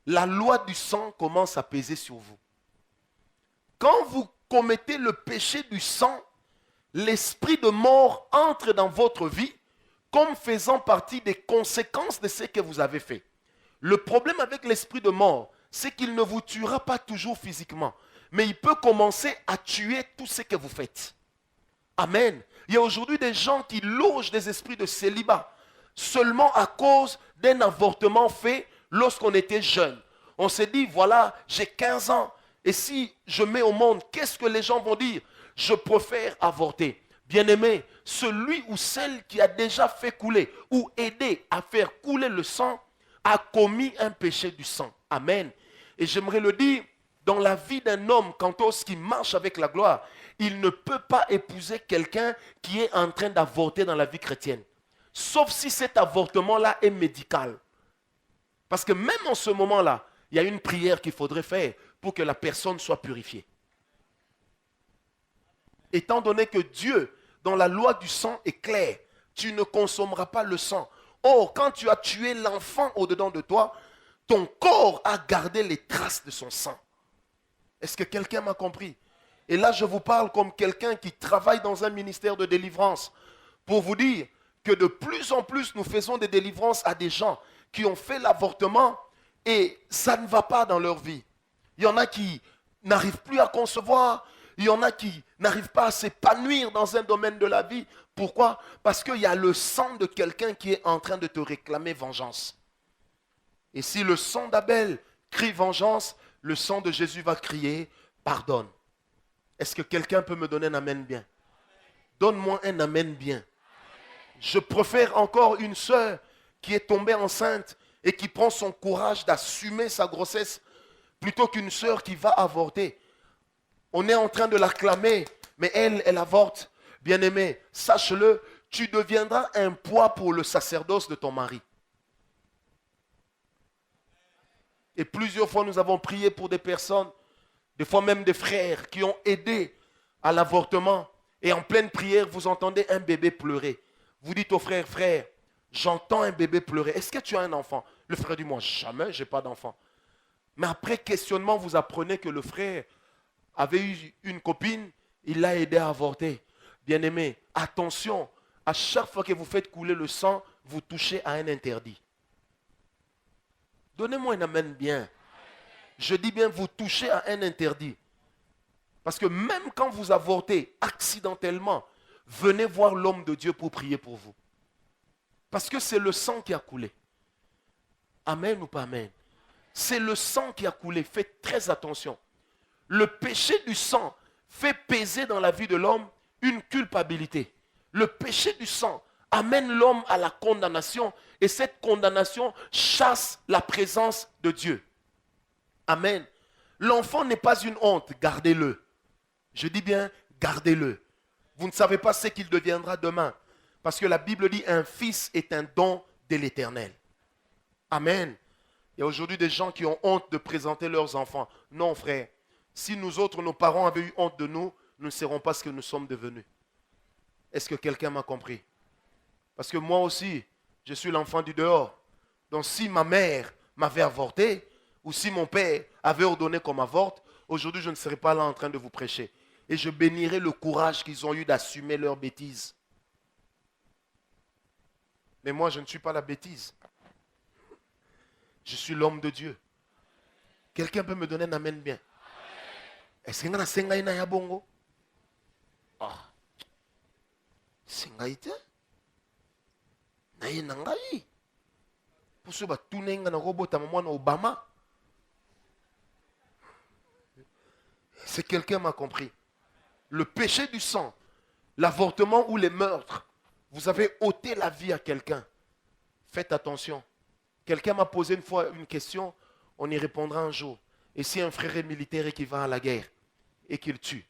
la loi du sang commence à peser sur vous. Quand vous commettez le péché du sang, l'esprit de mort entre dans votre vie comme faisant partie des conséquences de ce que vous avez fait. Le problème avec l'esprit de mort, c'est qu'il ne vous tuera pas toujours physiquement, mais il peut commencer à tuer tout ce que vous faites. Amen. Il y a aujourd'hui des gens qui logent des esprits de célibat seulement à cause d'un avortement fait lorsqu'on était jeune. On s'est dit, voilà, j'ai 15 ans, et si je mets au monde, qu'est-ce que les gens vont dire? Je préfère avorter. Bien-aimé, celui ou celle qui a déjà fait couler ou aidé à faire couler le sang a commis un péché du sang. Amen. Et j'aimerais le dire, dans la vie d'un homme, quand on qui marche avec la gloire, il ne peut pas épouser quelqu'un qui est en train d'avorter dans la vie chrétienne. Sauf si cet avortement-là est médical. Parce que même en ce moment-là, il y a une prière qu'il faudrait faire pour que la personne soit purifiée. Étant donné que Dieu, dans la loi du sang, est clair, tu ne consommeras pas le sang. Or, quand tu as tué l'enfant au-dedans de toi, ton corps a gardé les traces de son sang. Est-ce que quelqu'un m'a compris? Et là, je vous parle comme quelqu'un qui travaille dans un ministère de délivrance pour vous dire que de plus en plus, nous faisons des délivrances à des gens qui ont fait l'avortement et ça ne va pas dans leur vie. Il y en a qui n'arrivent plus à concevoir, il y en a qui n'arrivent pas à s'épanouir dans un domaine de la vie. Pourquoi? Parce qu'il y a le sang de quelqu'un qui est en train de te réclamer vengeance. Et si le sang d'Abel crie vengeance, le sang de Jésus va crier pardonne. Est-ce que quelqu'un peut me donner un amen bien? Donne-moi un amen bien. Je préfère encore une sœur qui est tombée enceinte et qui prend son courage d'assumer sa grossesse plutôt qu'une sœur qui va avorter. On est en train de l'acclamer, mais elle avorte. Bien-aimé, sache-le, tu deviendras un poids pour le sacerdoce de ton mari. Et plusieurs fois, nous avons prié pour des personnes Des fois même des frères qui ont aidé à l'avortement. Et en pleine prière, vous entendez un bébé pleurer. Vous dites au frère, frère, j'entends un bébé pleurer. Est-ce que tu as un enfant? Le frère dit, moi, jamais, je n'ai pas d'enfant. Mais après questionnement, vous apprenez que le frère avait eu une copine, il l'a aidé à avorter. Bien-aimé, attention, à chaque fois que vous faites couler le sang, vous touchez à un interdit. Donnez-moi un amen bien. Je dis bien, vous touchez à un interdit. Parce que même quand vous avortez accidentellement, venez voir l'homme de Dieu pour prier pour vous. Parce que c'est le sang qui a coulé. Amen ou pas amen? C'est le sang qui a coulé. Faites très attention. Le péché du sang fait peser dans la vie de l'homme une culpabilité. Le péché du sang amène l'homme à la condamnation et cette condamnation chasse la présence de Dieu. Amen. L'enfant n'est pas une honte, gardez-le. Je dis bien, gardez-le. Vous ne savez pas ce qu'il deviendra demain. Parce que la Bible dit, un fils est un don de l'Éternel. Amen. Il y a aujourd'hui des gens qui ont honte de présenter leurs enfants. Non, frère. Si nous autres, nos parents avaient eu honte de nous, nous ne serons pas ce que nous sommes devenus. Est-ce que quelqu'un m'a compris? Parce que moi aussi, je suis l'enfant du dehors. Donc si ma mère m'avait avorté, ou si mon père avait ordonné qu'on m'avorte, aujourd'hui je ne serais pas là en train de vous prêcher. Et je bénirais le courage qu'ils ont eu d'assumer leurs bêtises. Mais moi je ne suis pas la bêtise. Je suis l'homme de Dieu. Quelqu'un peut me donner un amen bien? Est-ce que senga ina ya bongo? Ah. Senga ite? Na ye nangai. Pour ceux qui ont na robot à maman Obama. C'est quelqu'un m'a compris. Le péché du sang, l'avortement ou les meurtres, vous avez ôté la vie à quelqu'un. Faites attention. Quelqu'un m'a posé une fois une question, on y répondra un jour. Et si un frère est militaire et qui va à la guerre et qu'il tue,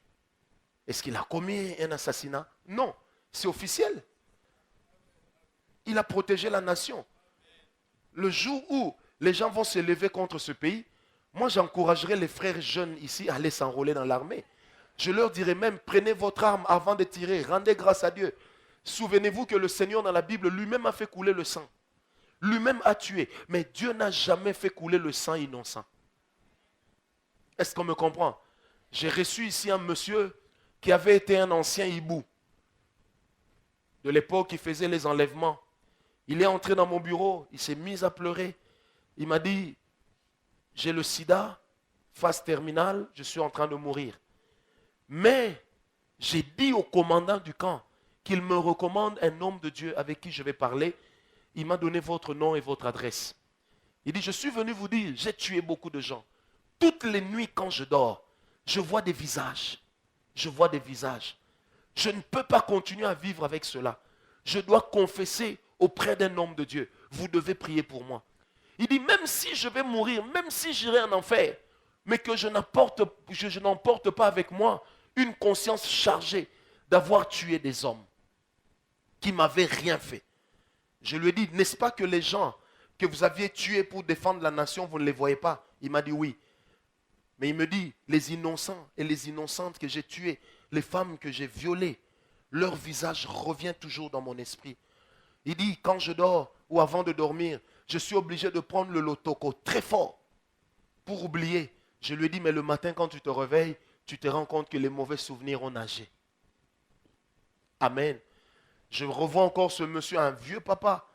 est-ce qu'il a commis un assassinat? Non, c'est officiel. Il a protégé la nation. Le jour où les gens vont se lever contre ce pays, moi j'encouragerai les frères jeunes ici à aller s'enrôler dans l'armée. Je leur dirai même, prenez votre arme avant de tirer, rendez grâce à Dieu. Souvenez-vous que le Seigneur dans la Bible lui-même a fait couler le sang. Lui-même a tué, mais Dieu n'a jamais fait couler le sang innocent. Est-ce qu'on me comprend? J'ai reçu ici un monsieur qui avait été un ancien hibou. De l'époque, il faisait les enlèvements. Il est entré dans mon bureau, il s'est mis à pleurer. Il m'a dit, j'ai le sida, phase terminale, je suis en train de mourir. Mais j'ai dit au commandant du camp qu'il me recommande un homme de Dieu avec qui je vais parler. Il m'a donné votre nom et votre adresse. Il dit, je suis venu vous dire, j'ai tué beaucoup de gens. Toutes les nuits quand je dors, je vois des visages. Je vois des visages. Je ne peux pas continuer à vivre avec cela. Je dois confesser auprès d'un homme de Dieu. Vous devez prier pour moi. Il dit, même si je vais mourir, même si j'irai en enfer, mais que je n'emporte pas avec moi une conscience chargée d'avoir tué des hommes qui m'avaient rien fait. Je lui ai dit, n'est-ce pas que les gens que vous aviez tués pour défendre la nation, vous ne les voyez pas? Il m'a dit oui. Mais il me dit, les innocents et les innocentes que j'ai tués, les femmes que j'ai violées, leur visage revient toujours dans mon esprit. Il dit, quand je dors ou avant de dormir, je suis obligé de prendre le lotoco très fort pour oublier. Je lui ai dit, mais le matin quand tu te réveilles, tu te rends compte que les mauvais souvenirs ont nagé. Amen. Je revois encore ce monsieur, un vieux papa.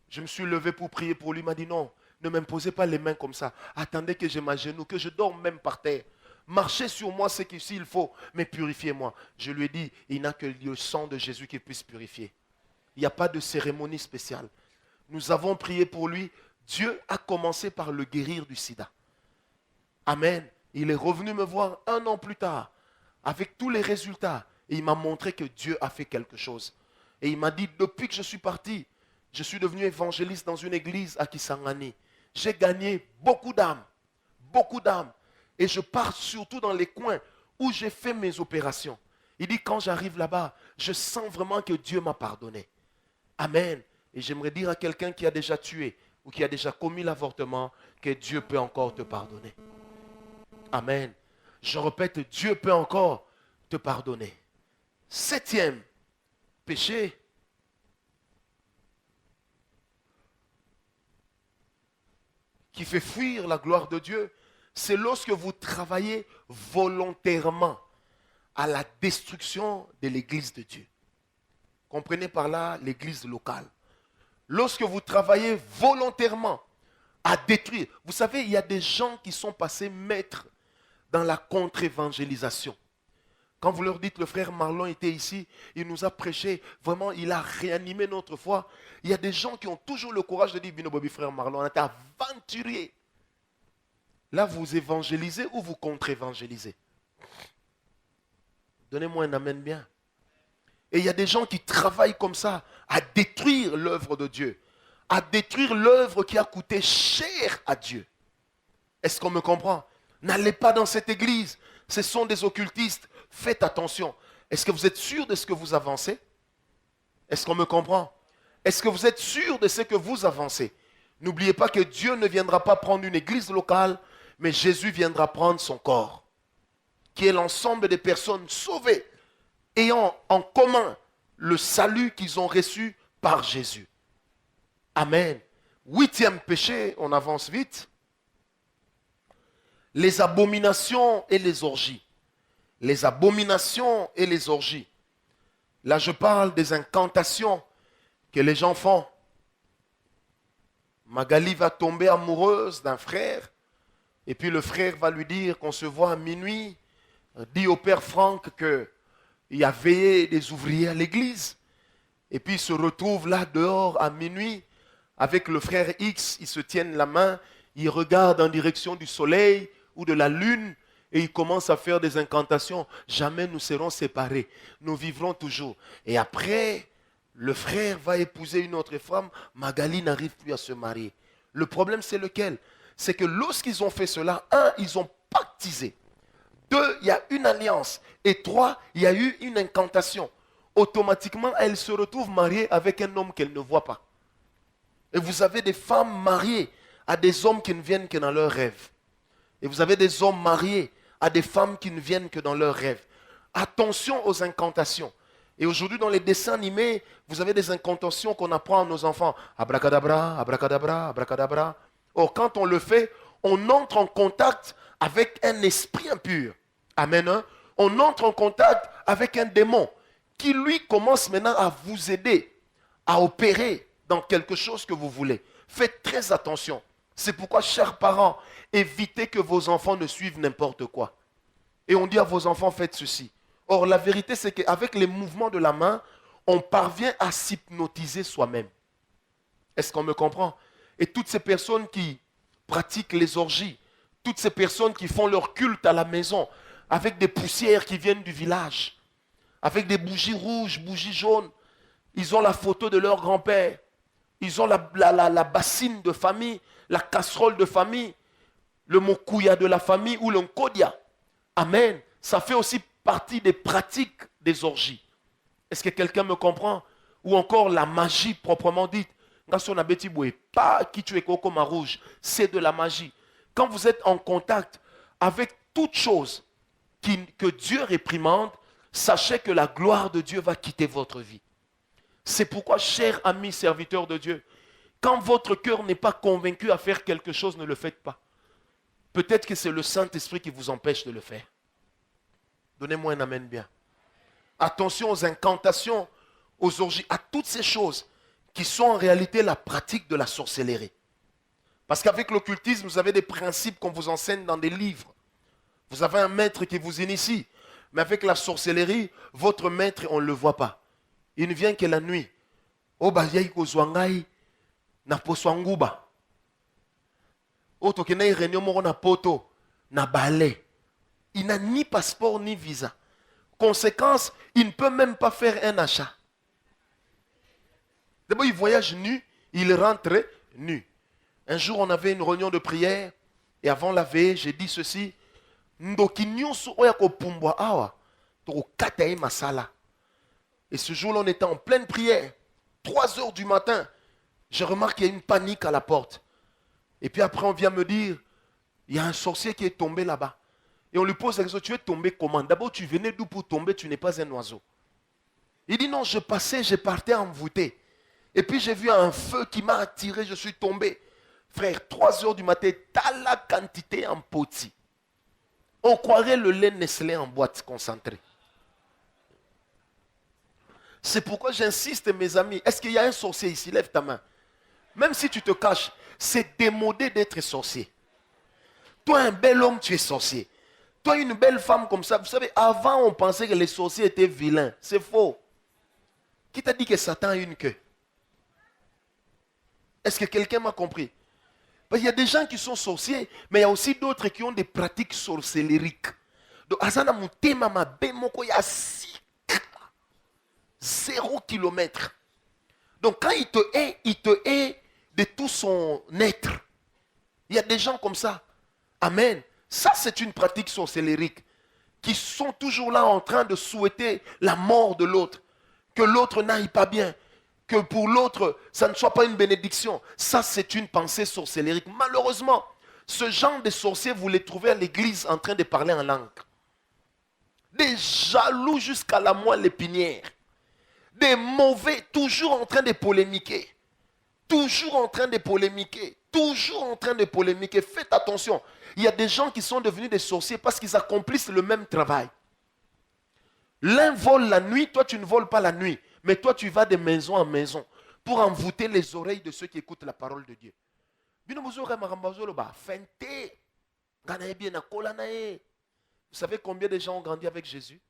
Je me suis levé pour prier pour lui. Il m'a dit non, ne m'imposez pas les mains comme ça. Attendez que j'ai ma genou, que je dorme même par terre. Marchez sur moi ce qu'il faut, mais purifiez-moi. Je lui ai dit, il n'a que le sang de Jésus qui puisse purifier. Il n'y a pas de cérémonie spéciale. Nous avons prié pour lui. Dieu a commencé par le guérir du sida. Amen. Il est revenu me voir 1 an plus tard, avec tous les résultats. Et il m'a montré que Dieu a fait quelque chose. Et il m'a dit, depuis que je suis parti, je suis devenu évangéliste dans une église à Kisangani. J'ai gagné beaucoup d'âmes. Beaucoup d'âmes. Et je pars surtout dans les coins où j'ai fait mes opérations. Il dit, quand j'arrive là-bas, je sens vraiment que Dieu m'a pardonné. Amen. Et j'aimerais dire à quelqu'un qui a déjà tué ou qui a déjà commis l'avortement que Dieu peut encore te pardonner. Amen. Je répète, Dieu peut encore te pardonner. 7e péché, qui fait fuir la gloire de Dieu, c'est lorsque vous travaillez volontairement à la destruction de l'église de Dieu. Comprenez par là l'église locale. Lorsque vous travaillez volontairement à détruire. Vous savez, il y a des gens qui sont passés maîtres dans la contre-évangélisation. Quand vous leur dites, le frère Marlon était ici, il nous a prêché, vraiment, il a réanimé notre foi. Il y a des gens qui ont toujours le courage de dire, Bino Bobby, frère Marlon, on était aventurier. Là, vous évangélisez ou vous contre-évangélisez? Donnez-moi un amen bien. Et il y a des gens qui travaillent comme ça, à détruire l'œuvre de Dieu, à détruire l'œuvre qui a coûté cher à Dieu. Est-ce qu'on me comprend? N'allez pas dans cette église, ce sont des occultistes. Faites attention. Est-ce que vous êtes sûr de ce que vous avancez? Est-ce qu'on me comprend? Est-ce que vous êtes sûr de ce que vous avancez? N'oubliez pas que Dieu ne viendra pas prendre une église locale, mais Jésus viendra prendre son corps, qui est l'ensemble des personnes sauvées, ayant en commun le salut qu'ils ont reçu par Jésus. Amen. 8e péché, on avance vite. Les abominations et les orgies. Les abominations et les orgies. Là, je parle des incantations que les gens font. Magali va tomber amoureuse d'un frère, et puis le frère va lui dire qu'on se voit à minuit. Dit au père Franck qu'il y a veillé des ouvriers à l'église. Et puis il se retrouve là dehors à minuit avec le frère X. Ils se tiennent la main, ils regardent en direction du soleil ou de la lune et ils commencent à faire des incantations. Jamais nous serons séparés, nous vivrons toujours. Et après, le frère va épouser une autre femme. Magali n'arrive plus à se marier. Le problème c'est lequel? C'est que lorsqu'ils ont fait cela, 1, ils ont pactisé. 2, il y a une alliance. Et 3, il y a eu une incantation. Automatiquement, elle se retrouve mariée avec un homme qu'elle ne voit pas. Et vous avez des femmes mariées à des hommes qui ne viennent que dans leurs rêves. Et vous avez des hommes mariés à des femmes qui ne viennent que dans leurs rêves. Attention aux incantations. Et aujourd'hui, dans les dessins animés, vous avez des incantations qu'on apprend à nos enfants. Abracadabra, abracadabra, abracadabra. Or, quand on le fait, on entre en contact avec un esprit impur. Amen. Hein? On entre en contact avec un démon qui, lui, commence maintenant à vous aider à opérer dans quelque chose que vous voulez. Faites très attention. C'est pourquoi, chers parents, évitez que vos enfants ne suivent n'importe quoi. Et on dit à vos enfants, faites ceci. Or, la vérité, c'est qu'avec les mouvements de la main, on parvient à s'hypnotiser soi-même. Est-ce qu'on me comprend? Et toutes ces personnes qui pratiquent les orgies, toutes ces personnes qui font leur culte à la maison, avec des poussières qui viennent du village, avec des bougies rouges, bougies jaunes, ils ont la photo de leur grand-père, ils ont la bassine de famille, la casserole de famille, le mokouya de la famille ou le nkodia. Amen. Ça fait aussi partie des pratiques des orgies. Est-ce que quelqu'un me comprend? Ou encore la magie proprement dite. Pas qui tu es cocoma rouge, c'est de la magie. Quand vous êtes en contact avec toute chose que Dieu réprimande, sachez que la gloire de Dieu va quitter votre vie. C'est pourquoi, chers amis serviteurs de Dieu, quand votre cœur n'est pas convaincu à faire quelque chose, ne le faites pas. Peut-être que c'est le Saint-Esprit qui vous empêche de le faire. Donnez-moi un amen bien. Attention aux incantations, aux orgies, à toutes ces choses qui sont en réalité la pratique de la sorcellerie. Parce qu'avec l'occultisme, vous avez des principes qu'on vous enseigne dans des livres. Vous avez un maître qui vous initie. Mais avec la sorcellerie, votre maître, on ne le voit pas. Il ne vient que la nuit. Oh, bah, yai kozwangai na poswanguba. Oh, tokenai réunion moro na poto na balai. Il n'a ni passeport ni visa. Conséquence, il ne peut même pas faire un achat. D'abord, il voyage nu, il rentre nu. Un jour, on avait une réunion de prière, et avant la veille, j'ai dit ceci. Et ce jour-là, on était en pleine prière. 3 heures du matin, je remarque qu'il y a une panique à la porte. Et puis après, on vient me dire, il y a un sorcier qui est tombé là-bas. Et on lui pose la question, tu es tombé comment? D'abord, tu venais d'où pour tomber? Tu n'es pas un oiseau. Il dit non, je partais envoûté. Et puis j'ai vu un feu qui m'a attiré, je suis tombé. Frère, 3 heures du matin, t'as la quantité en poti. On croirait le lait Nestlé en boîte concentrée. C'est pourquoi j'insiste, mes amis. Est-ce qu'il y a un sorcier ici? Lève ta main. Même si tu te caches, c'est démodé d'être sorcier. Toi, un bel homme, tu es sorcier. Toi, une belle femme comme ça. Vous savez, avant, on pensait que les sorciers étaient vilains. C'est faux. Qui t'a dit que Satan a une queue? Est-ce que quelqu'un m'a compris? Parce qu'il y a des gens qui sont sorciers, mais il y a aussi d'autres qui ont des pratiques sorcellériques. Donc, Azana Moutema Mabe Moko, il y a 0 kilomètre. Donc, quand il te hait de tout son être. Il y a des gens comme ça. Amen. Ça, c'est une pratique sorcellérique. Qui sont toujours là en train de souhaiter la mort de l'autre. Que l'autre n'aille pas bien. Que pour l'autre, ça ne soit pas une bénédiction. Ça, c'est une pensée sorcellérique. Malheureusement, ce genre de sorciers, vous les trouvez à l'église en train de parler en langue. Des jaloux jusqu'à la moelle épinière. Des mauvais, toujours en train de polémiquer. Toujours en train de polémiquer. Toujours en train de polémiquer. Faites attention. Il y a des gens qui sont devenus des sorciers parce qu'ils accomplissent le même travail. L'un vole la nuit, toi tu ne voles pas la nuit. Mais toi tu vas de maison en maison pour envoûter les oreilles de ceux qui écoutent la parole de Dieu. Vous savez combien de gens ont grandi avec Jésus?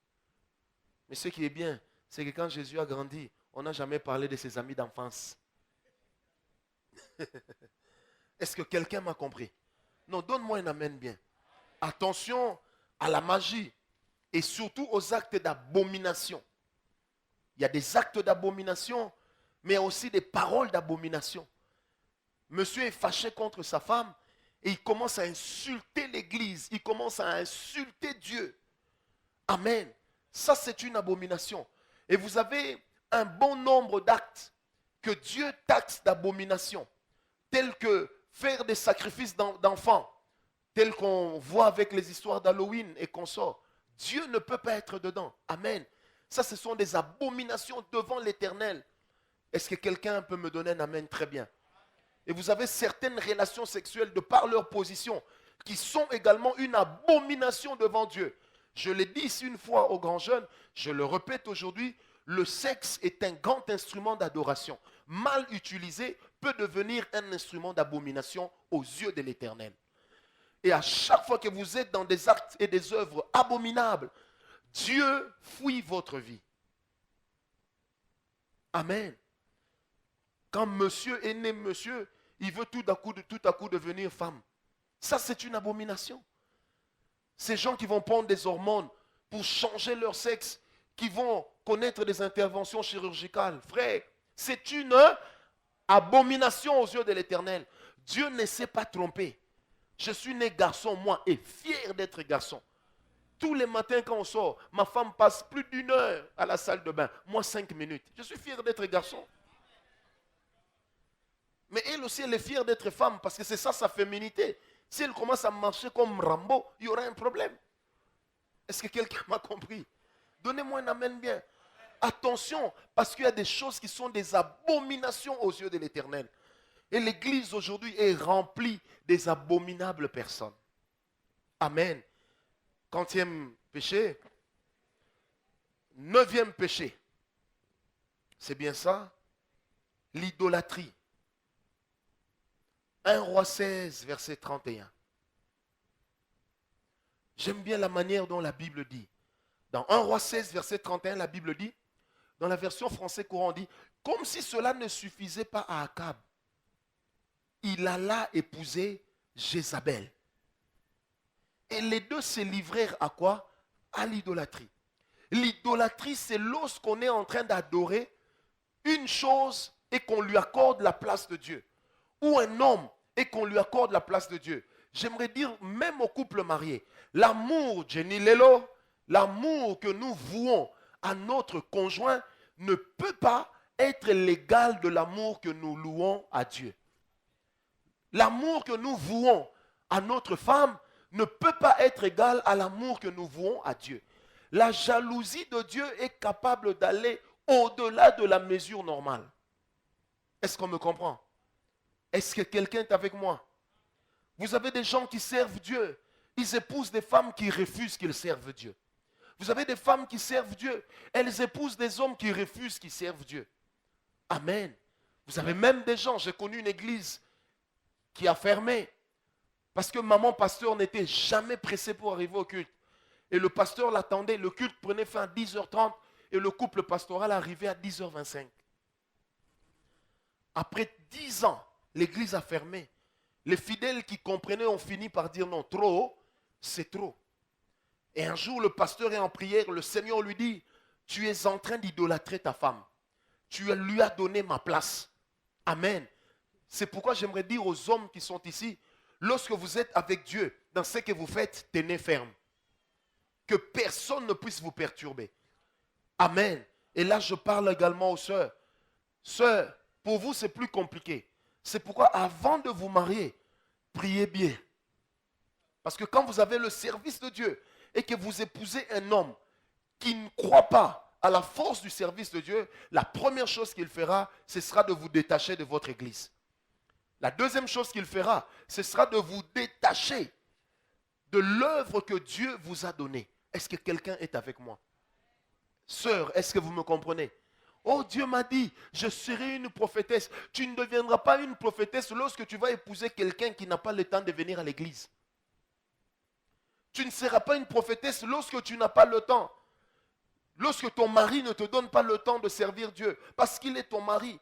Mais ce qui est bien, c'est que quand Jésus a grandi, on n'a jamais parlé de ses amis d'enfance. Est-ce que quelqu'un m'a compris? Non, donne-moi un amen bien. Attention à la magie et surtout aux actes d'abomination. Il y a des actes d'abomination, mais il y a aussi des paroles d'abomination. Monsieur est fâché contre sa femme et il commence à insulter l'église. Il commence à insulter Dieu. Amen. Ça, c'est une abomination. Et vous avez un bon nombre d'actes que Dieu taxe d'abomination, tels que faire des sacrifices d'enfants, tels qu'on voit avec les histoires d'Halloween et consorts. Dieu ne peut pas être dedans. Amen. Ça, ce sont des abominations devant l'Éternel. Est-ce que quelqu'un peut me donner un amen? Très bien. Et vous avez certaines relations sexuelles de par leur position qui sont également une abomination devant Dieu. Je l'ai dit ici une fois aux grands jeunes, je le répète aujourd'hui, le sexe est un grand instrument d'adoration. Mal utilisé peut devenir un instrument d'abomination aux yeux de l'Éternel. Et à chaque fois que vous êtes dans des actes et des œuvres abominables, Dieu fuit votre vie. Amen. Quand monsieur est né monsieur, il veut tout à coup devenir femme. Ça, c'est une abomination. Ces gens qui vont prendre des hormones pour changer leur sexe, qui vont connaître des interventions chirurgicales. Frère, c'est une abomination aux yeux de l'Éternel. Dieu ne s'est pas trompé. Je suis né garçon, moi, et fier d'être garçon. Tous les matins quand on sort, ma femme passe plus d'1 heure à la salle de bain. Moi, 5 minutes. Je suis fier d'être garçon. Mais elle aussi, elle est fière d'être femme parce que c'est ça sa féminité. Si elle commence à marcher comme Rambo, il y aura un problème. Est-ce que quelqu'un m'a compris? Donnez-moi un amen bien. Attention, parce qu'il y a des choses qui sont des abominations aux yeux de l'Éternel. Et l'Église aujourd'hui est remplie des abominables personnes. Amen. 40e péché. 9e péché. C'est bien ça? L'idolâtrie. 1 Roi 16, verset 31. J'aime bien la manière dont la Bible dit. Dans 1 Roi 16, verset 31, la Bible dit, dans la version français courant, dit, comme si cela ne suffisait pas à Akab, il alla épouser Jézabel. Et les deux se livrèrent à quoi? À l'idolâtrie. L'idolâtrie, c'est lorsqu'on est en train d'adorer une chose et qu'on lui accorde la place de Dieu. Ou un homme et qu'on lui accorde la place de Dieu. J'aimerais dire, même au couple marié, l'amour, Jenny Lelo, l'amour que nous vouons à notre conjoint ne peut pas être l'égal de l'amour que nous louons à Dieu. L'amour que nous vouons à notre femme ne peut pas être égal à l'amour que nous vouons à Dieu. La jalousie de Dieu est capable d'aller au-delà de la mesure normale. Est-ce qu'on me comprend? Est-ce que quelqu'un est avec moi? Vous avez des gens qui servent Dieu. Ils épousent des femmes qui refusent qu'ils servent Dieu. Vous avez des femmes qui servent Dieu. Elles épousent des hommes qui refusent qu'ils servent Dieu. Amen. Vous avez même des gens, j'ai connu une église qui a fermé. Parce que maman pasteur n'était jamais pressée pour arriver au culte. Et le pasteur l'attendait, le culte prenait fin à 10h30 et le couple pastoral arrivait à 10h25. Après 10 ans, l'église a fermé. Les fidèles qui comprenaient ont fini par dire non, trop, c'est trop. Et un jour, le pasteur est en prière, le Seigneur lui dit, tu es en train d'idolâtrer ta femme. Tu lui as donné ma place. Amen. C'est pourquoi j'aimerais dire aux hommes qui sont ici, lorsque vous êtes avec Dieu, dans ce que vous faites, tenez ferme. Que personne ne puisse vous perturber. Amen. Et là, je parle également aux sœurs. Sœurs, pour vous, c'est plus compliqué. C'est pourquoi, avant de vous marier, priez bien. Parce que quand vous avez le service de Dieu et que vous épousez un homme qui ne croit pas à la force du service de Dieu, la première chose qu'il fera, ce sera de vous détacher de votre église. La deuxième chose qu'il fera, ce sera de vous détacher de l'œuvre que Dieu vous a donnée. Est-ce que quelqu'un est avec moi? Sœur, est-ce que vous me comprenez? Oh, Dieu m'a dit, je serai une prophétesse. Tu ne deviendras pas une prophétesse lorsque tu vas épouser quelqu'un qui n'a pas le temps de venir à l'église. Tu ne seras pas une prophétesse lorsque tu n'as pas le temps. Lorsque ton mari ne te donne pas le temps de servir Dieu. Parce qu'il est ton mari.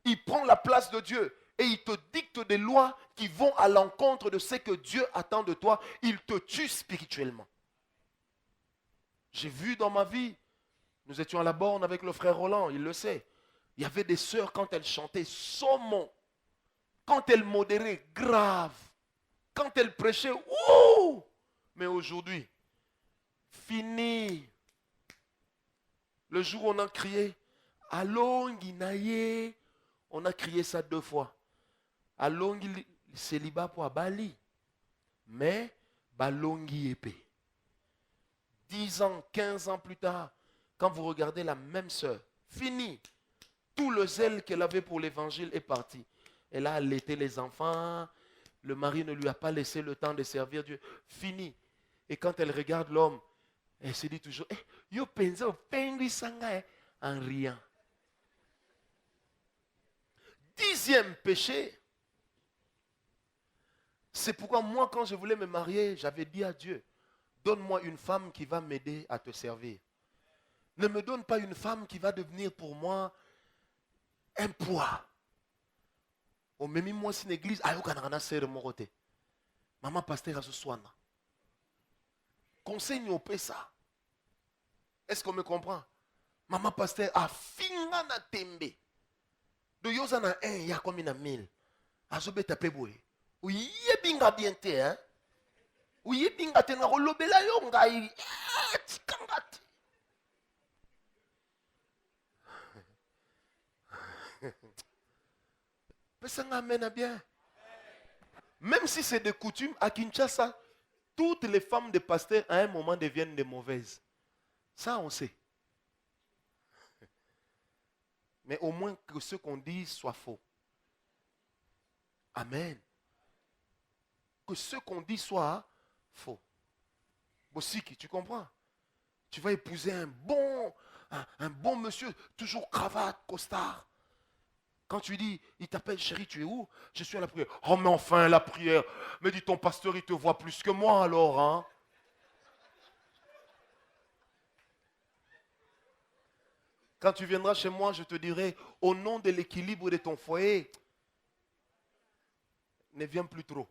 Il prend la place de Dieu. Et il te dicte des lois qui vont à l'encontre de ce que Dieu attend de toi. Il te tue spirituellement. J'ai vu dans ma vie, nous étions à la borne avec le frère Roland, il le sait. Il y avait des sœurs quand elles chantaient saumon. Quand elles modéraient, grave. Quand elles prêchaient, ouh! Mais aujourd'hui, fini. Le jour où on a crié, Allongi naye, on a crié ça 2 fois. Allongi célibat pour Bali. Mais, balongi épée. 10 ans, 15 ans plus tard, quand vous regardez la même sœur, fini. Tout le zèle qu'elle avait pour l'évangile est parti. Elle a allaité les enfants. Le mari ne lui a pas laissé le temps de servir Dieu. Fini. Et quand elle regarde l'homme, elle se dit toujours, yo pense au pengui sanga en riant. 10e péché. C'est pourquoi moi, quand je voulais me marier, j'avais dit à Dieu, donne-moi une femme qui va m'aider à te servir. Ne me donne pas une femme qui va devenir pour moi un poids. Au même moi, c'est une église, maman pasteur à ce soir. Conseil au ça. Est-ce qu'on me comprend? Maman pasteur a finga na tembe. De yosa na 1, il y a combien de 1000. Azobe tapé boy. Oui, binga bien te, hein? Oui, binga te na rolobela yo ngai. Tikangati. Pesanga amène bien. Même si c'est des coutumes, à Kinshasa, toutes les femmes de pasteurs à un moment deviennent des mauvaises. Ça, on sait. Mais au moins que ce qu'on dit soit faux. Amen. Que ce qu'on dit soit faux. Bossiki, tu comprends? Tu vas épouser un bon monsieur, toujours cravate, costard. Quand tu dis, il t'appelle chérie, tu es où? Je suis à la prière. Oh mais enfin la prière. Mais dis ton pasteur, il te voit plus que moi alors, hein? Quand tu viendras chez moi, je te dirai, au nom de l'équilibre de ton foyer, ne viens plus trop.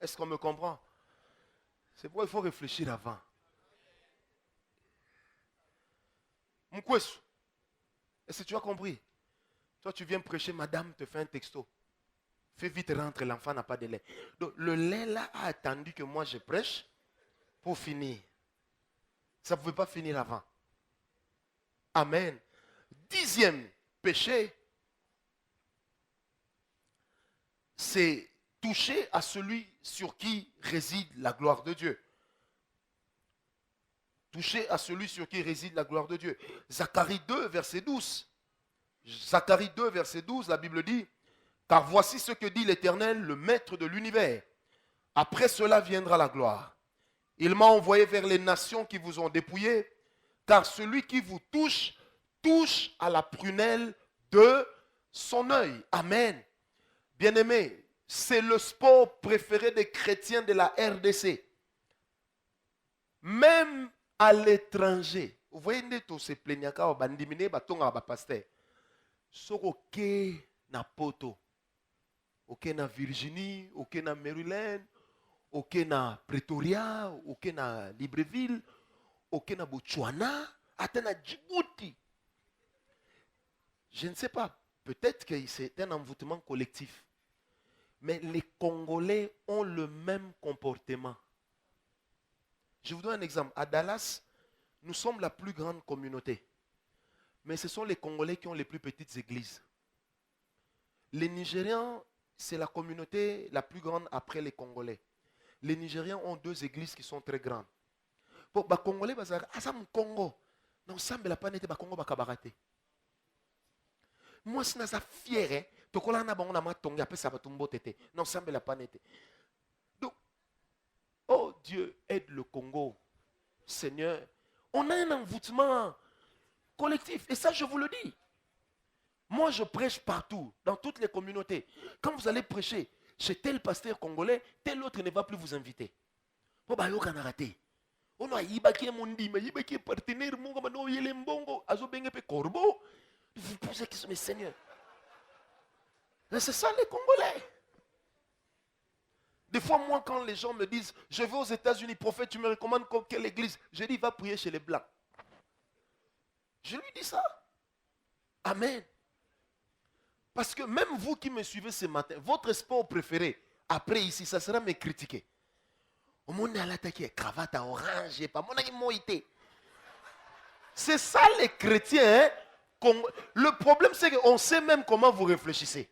Est-ce qu'on me comprend? C'est pourquoi il faut réfléchir avant. Mkwesou, est-ce que tu as compris? Toi, tu viens prêcher, madame te fait un texto. Fais vite rentrer, l'enfant n'a pas de lait. Donc, le lait là a attendu que moi je prêche pour finir. Ça ne pouvait pas finir avant. Amen. 10e péché, c'est touchez à celui sur qui réside la gloire de Dieu. Touchez à celui sur qui réside la gloire de Dieu. Zacharie 2, verset 12. Zacharie 2, verset 12, la Bible dit, « Car voici ce que dit l'Éternel, le Maître de l'univers. Après cela viendra la gloire. Il m'a envoyé vers les nations qui vous ont dépouillés, car celui qui vous touche, touche à la prunelle de son œil. » Amen. Bien-aimés, c'est le sport préféré des chrétiens de la RDC. Même à l'étranger. Vous voyez, nous se plaignons quand on bandimine, on va passer. Ok na Poto, ok na Virginie, ok na Maryland, ok na Pretoria, ok na Libreville, ok na Botswana, atteint na Djibouti. Je ne sais pas, peut-être que c'est un envoûtement collectif. Mais les Congolais ont le même comportement. Je vous donne un exemple. À Dallas, nous sommes la plus grande communauté. Mais ce sont les Congolais qui ont les plus petites églises. Les Nigérians, c'est la communauté la plus grande après les Congolais. Les Nigérians ont 2 églises qui sont très grandes. Pour les Congolais, ils disent, ah ça mon Congo. Non, ça me l'a pas été, Congo bakabarate. Moi, si je suis fier, non, ça me l'a pas été. Donc, oh Dieu, aide le Congo. Seigneur, on a un envoûtement collectif. Et ça, je vous le dis. Moi, je prêche partout, dans toutes les communautés. Quand vous allez prêcher chez tel pasteur congolais, tel autre ne va plus vous inviter. Vous pouvez raté. On a yibaki mundi, mais yibaki partenaire, mon gars, non, il est mbongo, azo bengepe corbeau. Vous posez la question, mais Seigneur. C'est ça les Congolais. Des fois, moi, quand les gens me disent, je vais aux États-Unis, prophète, tu me recommandes quelle église? Je dis, va prier chez les Blancs. Je lui dis ça. Amen. Parce que même vous qui me suivez ce matin, votre sport préféré, après ici, ça sera me critiquer. Au monde à l'attaquer, cravate orange, pas mon moïté. C'est ça les chrétiens. Hein? Le problème, c'est qu'on sait même comment vous réfléchissez.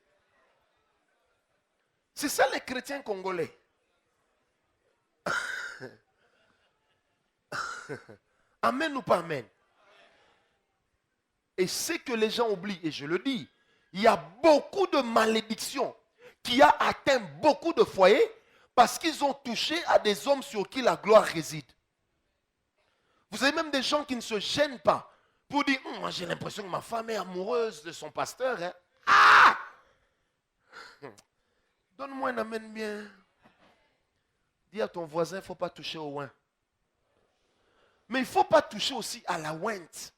C'est ça les chrétiens congolais. Amen ou pas amen? Et c'est que les gens oublient, et je le dis, il y a beaucoup de malédictions qui a atteint beaucoup de foyers parce qu'ils ont touché à des hommes sur qui la gloire réside. Vous avez même des gens qui ne se gênent pas pour dire, moi j'ai l'impression que ma femme est amoureuse de son pasteur. Hein. Ah! Donne-moi un amen bien. Dis à ton voisin, il ne faut pas toucher au oin. Mais il ne faut pas toucher aussi à la ouinte.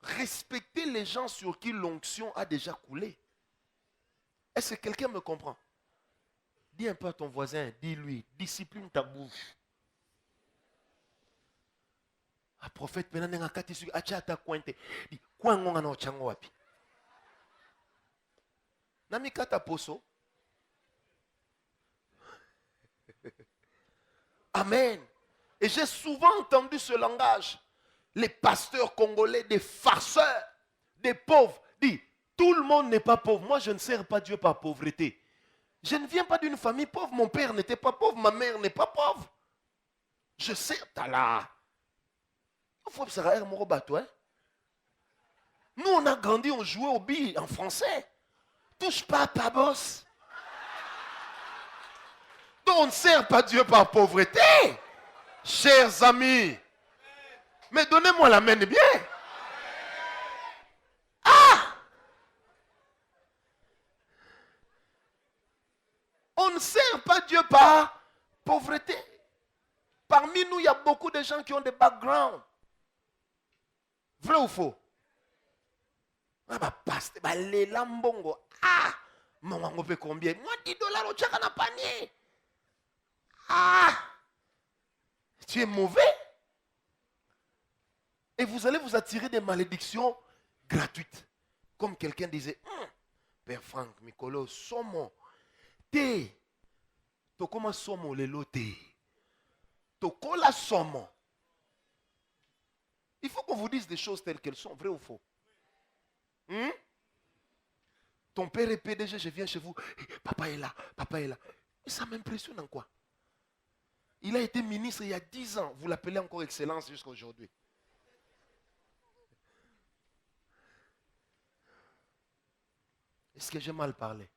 Respectez les gens sur qui l'onction a déjà coulé. Est-ce que quelqu'un me comprend? Dis un peu à ton voisin, dis-lui, discipline ta bouche. Un prophète, maintenant, dis, quoi on a wapi? Namikata poso. Amen. Et j'ai souvent entendu ce langage. Les pasteurs congolais, des farceurs, des pauvres, disent, tout le monde n'est pas pauvre. Moi, je ne sers pas Dieu par pauvreté. Je ne viens pas d'une famille pauvre. Mon père n'était pas pauvre, ma mère n'est pas pauvre. Je sers Tala. Il faut que ça aille mon bateau. Nous, on a grandi, on jouait au billes en français. Touche pas ta bosse. Donc, on ne sert pas Dieu par pauvreté. Chers amis. Mais donnez-moi la main bien. Ah! On ne sert pas Dieu par pauvreté. Parmi nous, il y a beaucoup de gens qui ont des backgrounds. Vrai ou faux? Ah bah paste, bah les lambongo. Ah! Maman, on peut combien? Moi, $10 au tchaka na panier. Ah! Tu es mauvais? Et vous allez vous attirer des malédictions gratuites. Comme quelqu'un disait, Père Franck, Mikolo, somo, te, tokoma somo lelo te, tokola somo. Il faut qu'on vous dise des choses telles qu'elles sont, vraies ou faux. Ton père est PDG, je viens chez vous. Papa est là, papa est là. Et ça m'impressionne en quoi? Il a été ministre il y a 10 ans. Vous l'appelez encore Excellence jusqu'à aujourd'hui. Est-ce que j'ai mal parlé?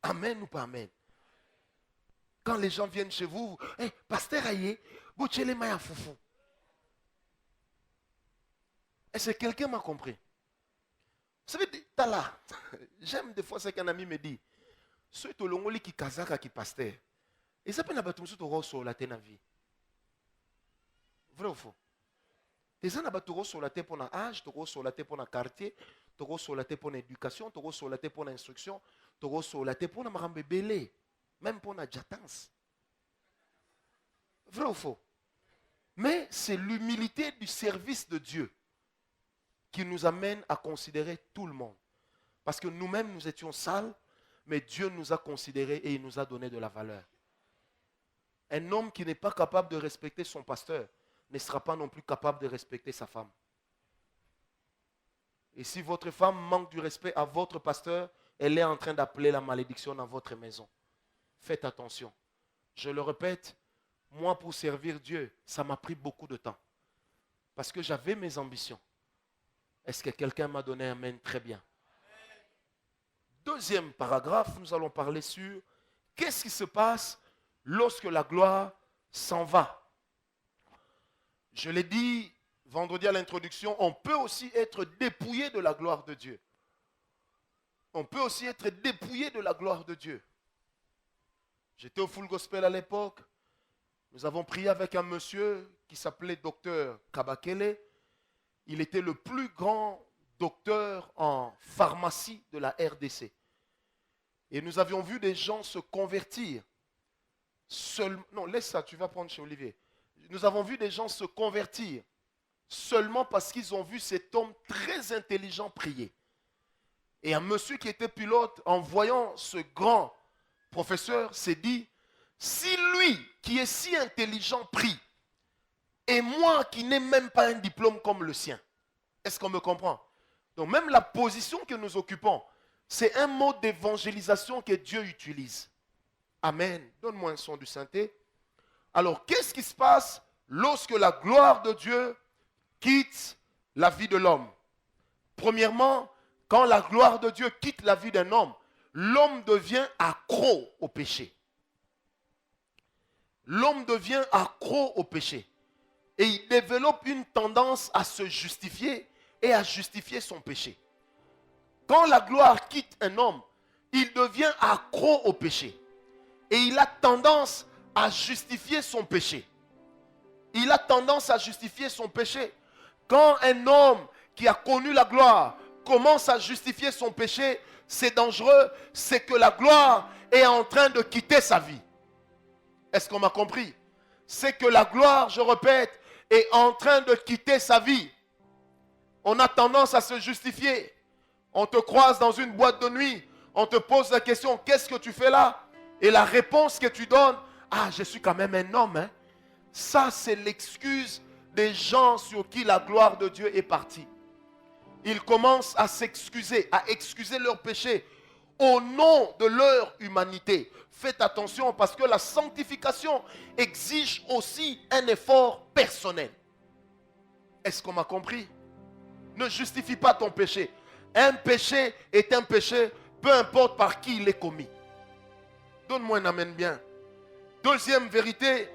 Amen ou pas amen? Quand les gens viennent chez vous, hey, pasteur Aye, bouchez maya foufou. Est-ce que quelqu'un m'a compris? Vous savez, t'as là, j'aime des fois ce qu'un ami me dit. Ceux qui ont qui kazaka qui pasteur. Et ça peut n'a pas tout sur la tête vie. Vrai ou faux? Les gens n'ont pas sur la tête pour l'âge, sur la tête pour le quartier, sur la tête pour l'éducation, sur la tête pour l'instruction, sur la tête pour la belé, même pour la jatance. Vrai ou faux? Mais c'est l'humilité du service de Dieu qui nous amène à considérer tout le monde. Parce que nous-mêmes, nous étions sales, mais Dieu nous a considérés et il nous a donné de la valeur. Un homme qui n'est pas capable de respecter son pasteur ne sera pas non plus capable de respecter sa femme. Et si votre femme manque du respect à votre pasteur, elle est en train d'appeler la malédiction dans votre maison. Faites attention. Je le répète, moi pour servir Dieu, ça m'a pris beaucoup de temps. Parce que j'avais mes ambitions. Est-ce que quelqu'un m'a donné un amen? Très bien. Deuxième paragraphe, nous allons parler sur qu'est-ce qui se passe lorsque la gloire s'en va. Je l'ai dit vendredi à l'introduction, on peut aussi être dépouillé de la gloire de Dieu. On peut aussi être dépouillé de la gloire de Dieu. J'étais au Full Gospel à l'époque. Nous avons prié avec un monsieur qui s'appelait Docteur Kabakele. Il était le plus grand docteur en pharmacie de la RDC. Et nous avions vu des gens se convertir. Non, laisse ça, tu vas prendre chez Olivier. Nous avons vu des gens se convertir seulement parce qu'ils ont vu cet homme très intelligent prier. Et un monsieur qui était pilote, en voyant ce grand professeur, s'est dit, si lui qui est si intelligent prie, et moi qui n'ai même pas un diplôme comme le sien, est-ce qu'on me comprend? Donc même la position que nous occupons, c'est un mot d'évangélisation que Dieu utilise. Amen. Donne-moi un son du synthé. Alors, qu'est-ce qui se passe lorsque la gloire de Dieu quitte la vie de l'homme? Premièrement, quand la gloire de Dieu quitte la vie d'un homme, l'homme devient accro au péché. L'homme devient accro au péché. Et il développe une tendance à se justifier et à justifier son péché. Quand la gloire quitte un homme, il devient accro au péché. Et il a tendance à justifier son péché. Il a tendance à justifier son péché. Quand un homme qui a connu la gloire commence à justifier son péché, c'est dangereux, c'est que la gloire est en train de quitter sa vie. Est-ce qu'on m'a compris? C'est que la gloire, je répète, est en train de quitter sa vie. On a tendance à se justifier. On te croise dans une boîte de nuit, on te pose la question, qu'est-ce que tu fais là? Et la réponse que tu donnes, ah, je suis quand même un homme. Hein? Ça, c'est l'excuse des gens sur qui la gloire de Dieu est partie. Ils commencent à s'excuser, à excuser leurs péchés au nom de leur humanité. Faites attention parce que la sanctification exige aussi un effort personnel. Est-ce qu'on m'a compris? Ne justifie pas ton péché. Un péché est un péché, peu importe par qui il est commis. Donne-moi un amen bien. Deuxième vérité,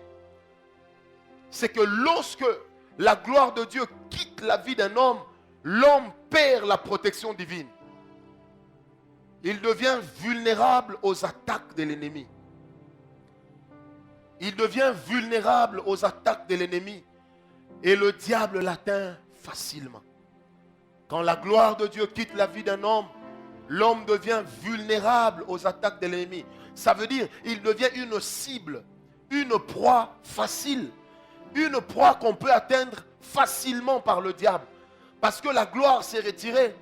c'est que lorsque la gloire de Dieu quitte la vie d'un homme, l'homme perd la protection divine. Il devient vulnérable aux attaques de l'ennemi. Il devient vulnérable aux attaques de l'ennemi. Et le diable l'atteint facilement. Quand la gloire de Dieu quitte la vie d'un homme, l'homme devient vulnérable aux attaques de l'ennemi. Ça veut dire qu'il devient une cible, une proie facile. Une proie qu'on peut atteindre facilement par le diable. Parce que la gloire s'est retirée.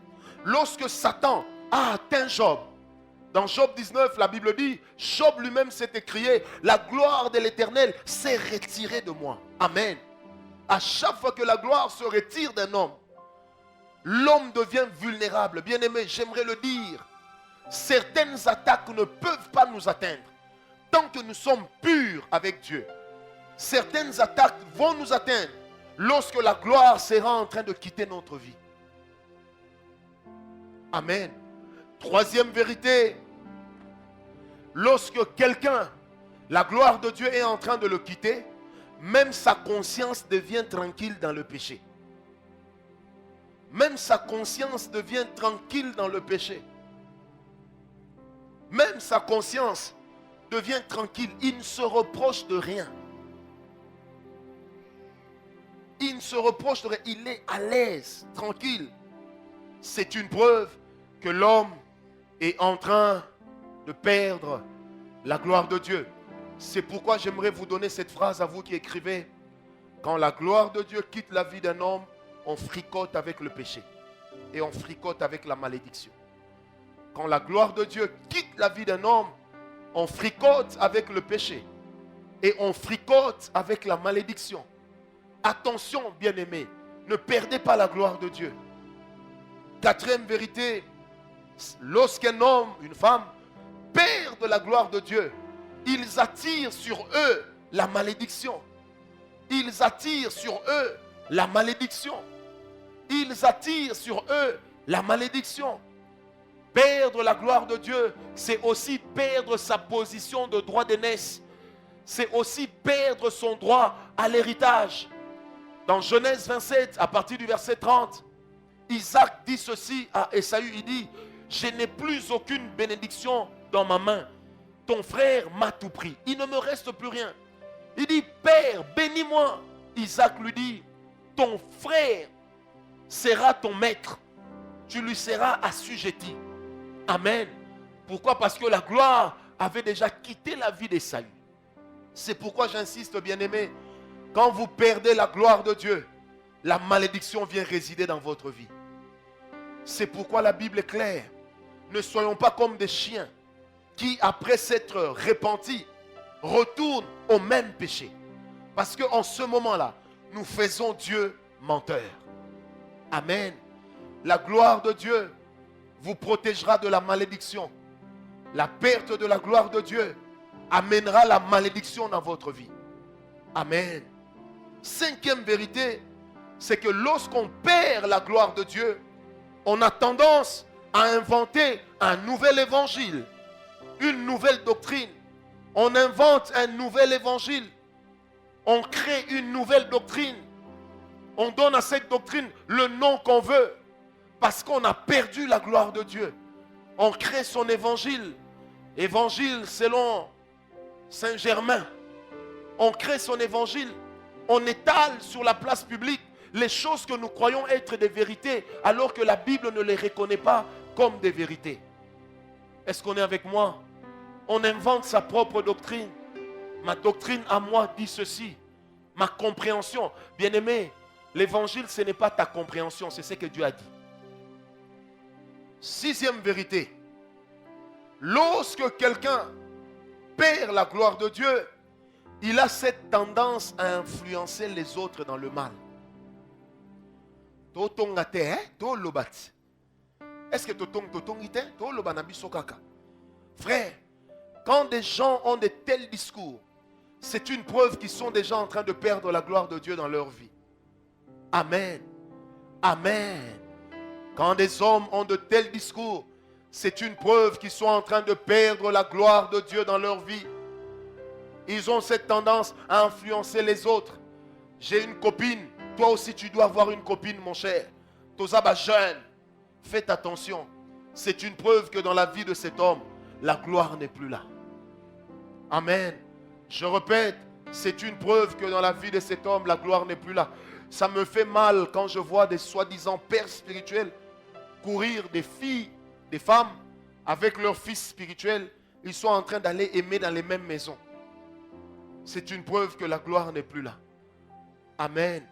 Lorsque Satan a atteint Job, dans Job 19, la Bible dit, Job lui-même s'est écrié, la gloire de l'Éternel s'est retirée de moi. Amen. À chaque fois que la gloire se retire d'un homme, l'homme devient vulnérable. Bien-aimé, j'aimerais le dire. Certaines attaques ne peuvent pas nous atteindre tant que nous sommes purs avec Dieu. Certaines attaques vont nous atteindre lorsque la gloire sera en train de quitter notre vie. Amen. Troisième vérité, lorsque quelqu'un, la gloire de Dieu est en train de le quitter, même sa conscience devient tranquille dans le péché. Même sa conscience devient tranquille dans le péché. Même sa conscience devient tranquille. Il ne se reproche de rien. Il ne se reproche de rien. Il est à l'aise, tranquille. C'est une preuve que l'homme est en train de perdre la gloire de Dieu. C'est pourquoi j'aimerais vous donner cette phrase à vous qui écrivez. Quand la gloire de Dieu quitte la vie d'un homme, on fricote avec le péché. Et on fricote avec la malédiction. Quand la gloire de Dieu quitte la vie d'un homme, on fricote avec le péché. Et on fricote avec la malédiction. Attention, bien-aimés, ne perdez pas la gloire de Dieu. Quatrième vérité, lorsqu'un homme, une femme, perd de la gloire de Dieu, ils attirent sur eux la malédiction. Ils attirent sur eux la malédiction. Ils attirent sur eux la malédiction. Perdre la gloire de Dieu, c'est aussi perdre sa position de droit d'aînesse. C'est aussi perdre son droit à l'héritage. Dans Genèse 27, à partir du verset 30, Isaac dit ceci à Ésaü, il dit, « Je n'ai plus aucune bénédiction dans ma main. Ton frère m'a tout pris. Il ne me reste plus rien. » Il dit, « Père, bénis-moi. » Isaac lui dit, « Ton frère sera ton maître. Tu lui seras assujetti. » Amen. Pourquoi? Parce que la gloire avait déjà quitté la vie d'Ésaü. C'est pourquoi j'insiste, bien-aimés, quand vous perdez la gloire de Dieu, la malédiction vient résider dans votre vie. C'est pourquoi la Bible est claire. Ne soyons pas comme des chiens qui, après s'être repentis, retournent au même péché. Parce qu'en ce moment-là, nous faisons Dieu menteur. Amen. La gloire de Dieu vous protégera de la malédiction. La perte de la gloire de Dieu amènera la malédiction dans votre vie. Amen. Cinquième vérité, c'est que lorsqu'on perd la gloire de Dieu, on a tendance à inventer un nouvel évangile, une nouvelle doctrine. On invente un nouvel évangile. On crée une nouvelle doctrine. On donne à cette doctrine le nom qu'on veut. Parce qu'on a perdu la gloire de Dieu. On crée son évangile. Évangile selon Saint Germain. On crée son évangile. On étale sur la place publique les choses que nous croyons être des vérités, alors que la Bible ne les reconnaît pas comme des vérités. Est-ce qu'on est avec moi? On invente sa propre doctrine. Ma doctrine à moi dit ceci. Ma compréhension. Bien-aimé, l'évangile, ce n'est pas ta compréhension, c'est ce que Dieu a dit. Sixième vérité. Lorsque quelqu'un perd la gloire de Dieu, il a cette tendance à influencer les autres dans le mal. Est-ce que frère, quand des gens ont de tels discours, c'est une preuve qu'ils sont déjà en train de perdre la gloire de Dieu dans leur vie. Amen. Amen. Quand des hommes ont de tels discours, c'est une preuve qu'ils sont en train de perdre la gloire de Dieu dans leur vie. Ils ont cette tendance à influencer les autres. J'ai une copine, toi aussi tu dois avoir une copine, mon cher. Tozaba jeune, faites attention. C'est une preuve que dans la vie de cet homme, la gloire n'est plus là. Amen. Je répète, c'est une preuve que dans la vie de cet homme, la gloire n'est plus là. Ça me fait mal quand je vois des soi-disant pères spirituels courir des filles, des femmes, avec leurs fils spirituels. Ils sont en train d'aller aimer dans les mêmes maisons. C'est une preuve que la gloire n'est plus là. Amen.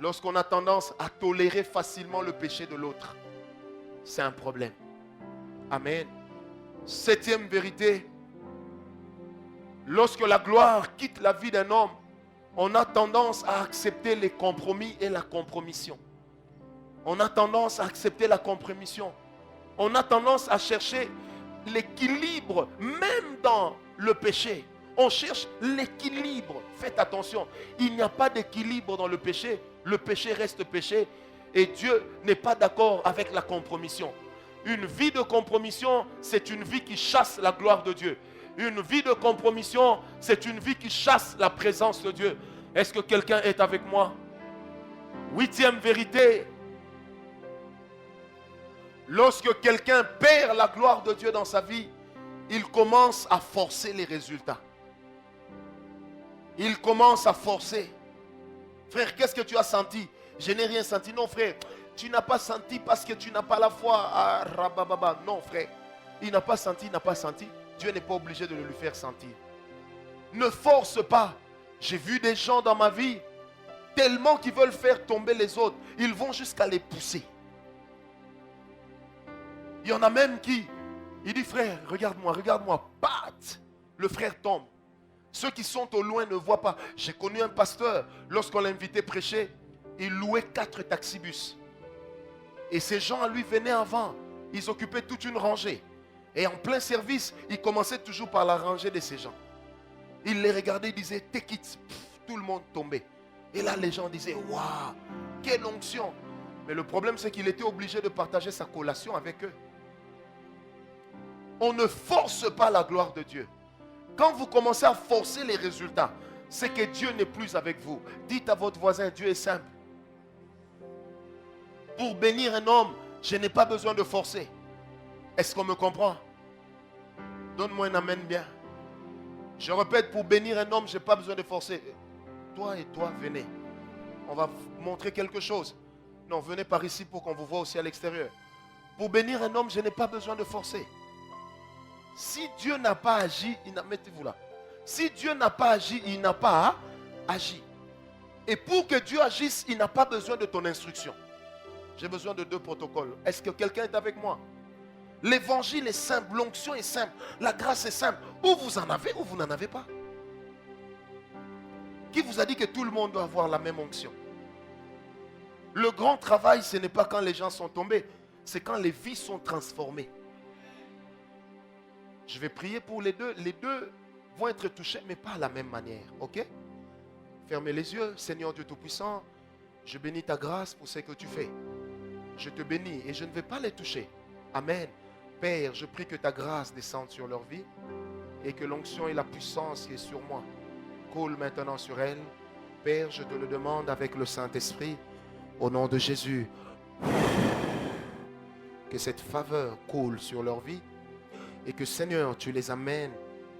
Lorsqu'on a tendance à tolérer facilement le péché de l'autre, c'est un problème. Amen. Septième vérité. Lorsque la gloire quitte la vie d'un homme, on a tendance à accepter les compromis et la compromission. On a tendance à accepter la compromission. On a tendance à chercher l'équilibre, même dans le péché. On cherche l'équilibre. Faites attention, il n'y a pas d'équilibre dans le péché. Le péché reste péché et Dieu n'est pas d'accord avec la compromission. Une vie de compromission, c'est une vie qui chasse la gloire de Dieu. Une vie de compromission, c'est une vie qui chasse la présence de Dieu. Est-ce que quelqu'un est avec moi? 8e vérité. Lorsque quelqu'un perd la gloire de Dieu dans sa vie, il commence à forcer les résultats. Il commence à forcer. Frère, qu'est-ce que tu as senti? Je n'ai rien senti. Non, frère, tu n'as pas senti parce que tu n'as pas la foi. Ah, rabababa. Non, frère, il n'a pas senti, il n'a pas senti. Dieu n'est pas obligé de le lui faire sentir. Ne force pas. J'ai vu des gens dans ma vie, tellement qu'ils veulent faire tomber les autres, ils vont jusqu'à les pousser. Il y en a même qui, il dit, frère, regarde-moi, pat, le frère tombe. Ceux qui sont au loin ne voient pas. J'ai connu un pasteur, lorsqu'on l'invitait prêcher, il louait 4 taxibus. Et ces gens à lui venaient avant, ils occupaient toute une rangée. Et en plein service, il commençait toujours par la rangée de ces gens. Il les regardait, il disait, take it. Tout le monde tombait. Et là, les gens disaient, waouh, quelle onction. Mais le problème, c'est qu'il était obligé de partager sa collation avec eux. On ne force pas la gloire de Dieu. Quand vous commencez à forcer les résultats, c'est que Dieu n'est plus avec vous. Dites à votre voisin, Dieu est simple. Pour bénir un homme, je n'ai pas besoin de forcer. Est-ce qu'on me comprend? Donne-moi un amen bien. Je répète, pour bénir un homme, je n'ai pas besoin de forcer. Toi et toi, venez. On va vous montrer quelque chose. Non, venez par ici pour qu'on vous voit aussi à l'extérieur. Pour bénir un homme, je n'ai pas besoin de forcer. Si Dieu n'a pas agi, mettez-vous là. Si Dieu n'a pas agi, il n'a pas agi. Et pour que Dieu agisse, il n'a pas besoin de ton instruction. J'ai besoin de 2 protocoles. Est-ce que quelqu'un est avec moi? L'évangile est simple, l'onction est simple, la grâce est simple. Ou vous en avez ou vous n'en avez pas. Qui vous a dit que tout le monde doit avoir la même onction? Le grand travail, ce n'est pas quand les gens sont tombés, c'est quand les vies sont transformées. Je vais prier pour les deux. Les deux vont être touchés, mais pas à la même manière. Ok? Fermez les yeux. Seigneur Dieu Tout-Puissant, je bénis ta grâce pour ce que tu fais. Je te bénis et je ne vais pas les toucher. Amen. Père, je prie que ta grâce descende sur leur vie et que l'onction et la puissance qui est sur moi coule maintenant sur elles. Père, je te le demande avec le Saint-Esprit, au nom de Jésus, que cette faveur coule sur leur vie. Et que Seigneur, tu les amènes,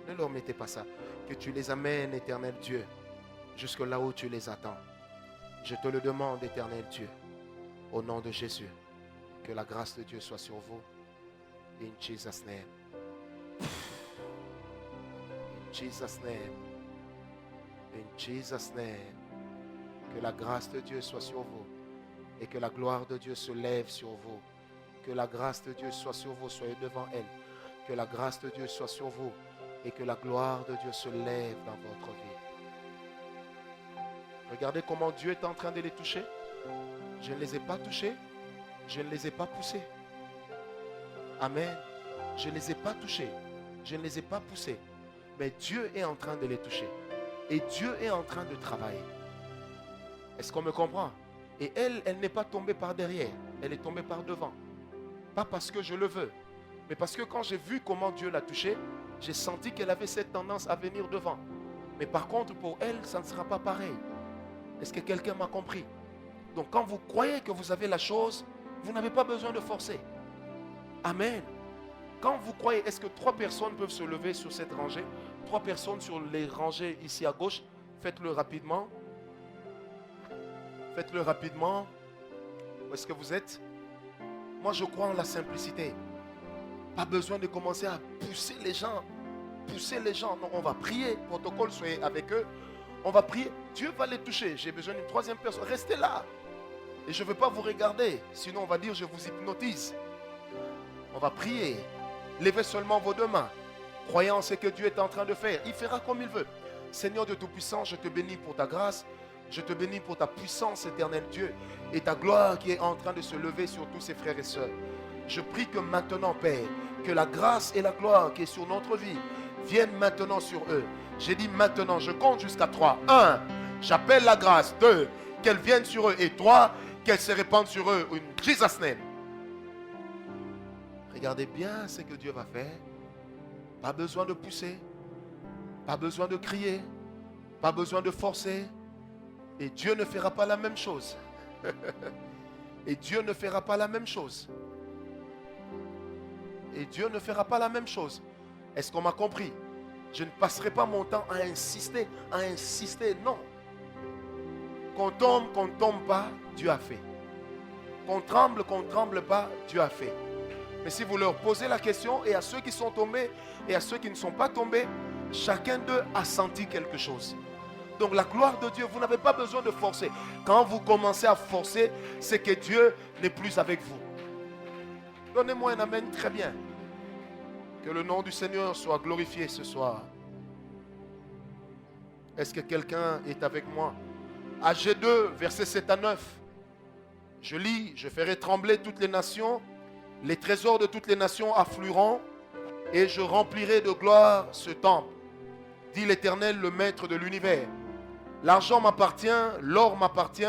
ne leur mettez pas ça, que tu les amènes, éternel Dieu, jusque là où tu les attends. Je te le demande, éternel Dieu, au nom de Jésus, que la grâce de Dieu soit sur vous. In Jesus' name. In Jesus' name. In Jesus' name. Que la grâce de Dieu soit sur vous et que la gloire de Dieu se lève sur vous. Que la grâce de Dieu soit sur vous, soyez devant elle. Que la grâce de Dieu soit sur vous et que la gloire de Dieu se lève dans votre vie. Regardez comment Dieu est en train de les toucher. Je ne les ai pas touchés, je ne les ai pas poussés. Amen. Je ne les ai pas touchés, je ne les ai pas poussés. Mais Dieu est en train de les toucher. Et Dieu est en train de travailler. Est-ce qu'on me comprend? Et elle n'est pas tombée par derrière, elle est tombée par devant. Pas parce que je le veux. Mais parce que quand j'ai vu comment Dieu l'a touchée, j'ai senti qu'elle avait cette tendance à venir devant. Mais par contre, pour elle, ça ne sera pas pareil. Est-ce que quelqu'un m'a compris? Donc quand vous croyez que vous avez la chose, vous n'avez pas besoin de forcer. Amen. Quand vous croyez, est-ce que 3 personnes peuvent se lever sur cette rangée? 3 personnes sur les rangées ici à gauche. Faites-le rapidement. Faites-le rapidement. Où est-ce que vous êtes? Moi, je crois en la simplicité. Pas besoin de commencer à pousser les gens. Pousser les gens. Non, on va prier. Protocole, soyez avec eux. On va prier. Dieu va les toucher. J'ai besoin d'une 3e personne. Restez là. Et je ne veux pas vous regarder. Sinon, on va dire je vous hypnotise. On va prier. Levez seulement vos 2 mains. Croyant en ce que Dieu est en train de faire. Il fera comme il veut. Seigneur de Tout-Puissant, je te bénis pour ta grâce. Je te bénis pour ta puissance, éternel Dieu, et ta gloire qui est en train de se lever sur tous ses frères et sœurs. Je prie que maintenant, Père, que la grâce et la gloire qui est sur notre vie viennent maintenant sur eux. J'ai dit maintenant, je compte jusqu'à 3. 1, j'appelle la grâce. 2, qu'elle vienne sur eux. Et 3, qu'elle se répande sur eux. In Jesus' name. Regardez bien ce que Dieu va faire. Pas besoin de pousser. Pas besoin de crier. Pas besoin de forcer. Et Dieu ne fera pas la même chose. Et Dieu ne fera pas la même chose. Et Dieu ne fera pas la même chose. Est-ce qu'on m'a compris? Je ne passerai pas mon temps à insister, non. Qu'on tombe pas, Dieu a fait. Qu'on tremble pas, Dieu a fait. Mais si vous leur posez la question, et à ceux qui sont tombés, et à ceux qui ne sont pas tombés, chacun d'eux a senti quelque chose. Donc la gloire de Dieu, vous n'avez pas besoin de forcer. Quand vous commencez à forcer, c'est que Dieu n'est plus avec vous. Donnez-moi un amen très bien. Que le nom du Seigneur soit glorifié ce soir. Est-ce que quelqu'un est avec moi? Ag 2, versets 7 à 9. Je lis, je ferai trembler toutes les nations, les trésors de toutes les nations afflueront, et je remplirai de gloire ce temple, dit l'Éternel, le Maître de l'univers. L'argent m'appartient, l'or m'appartient,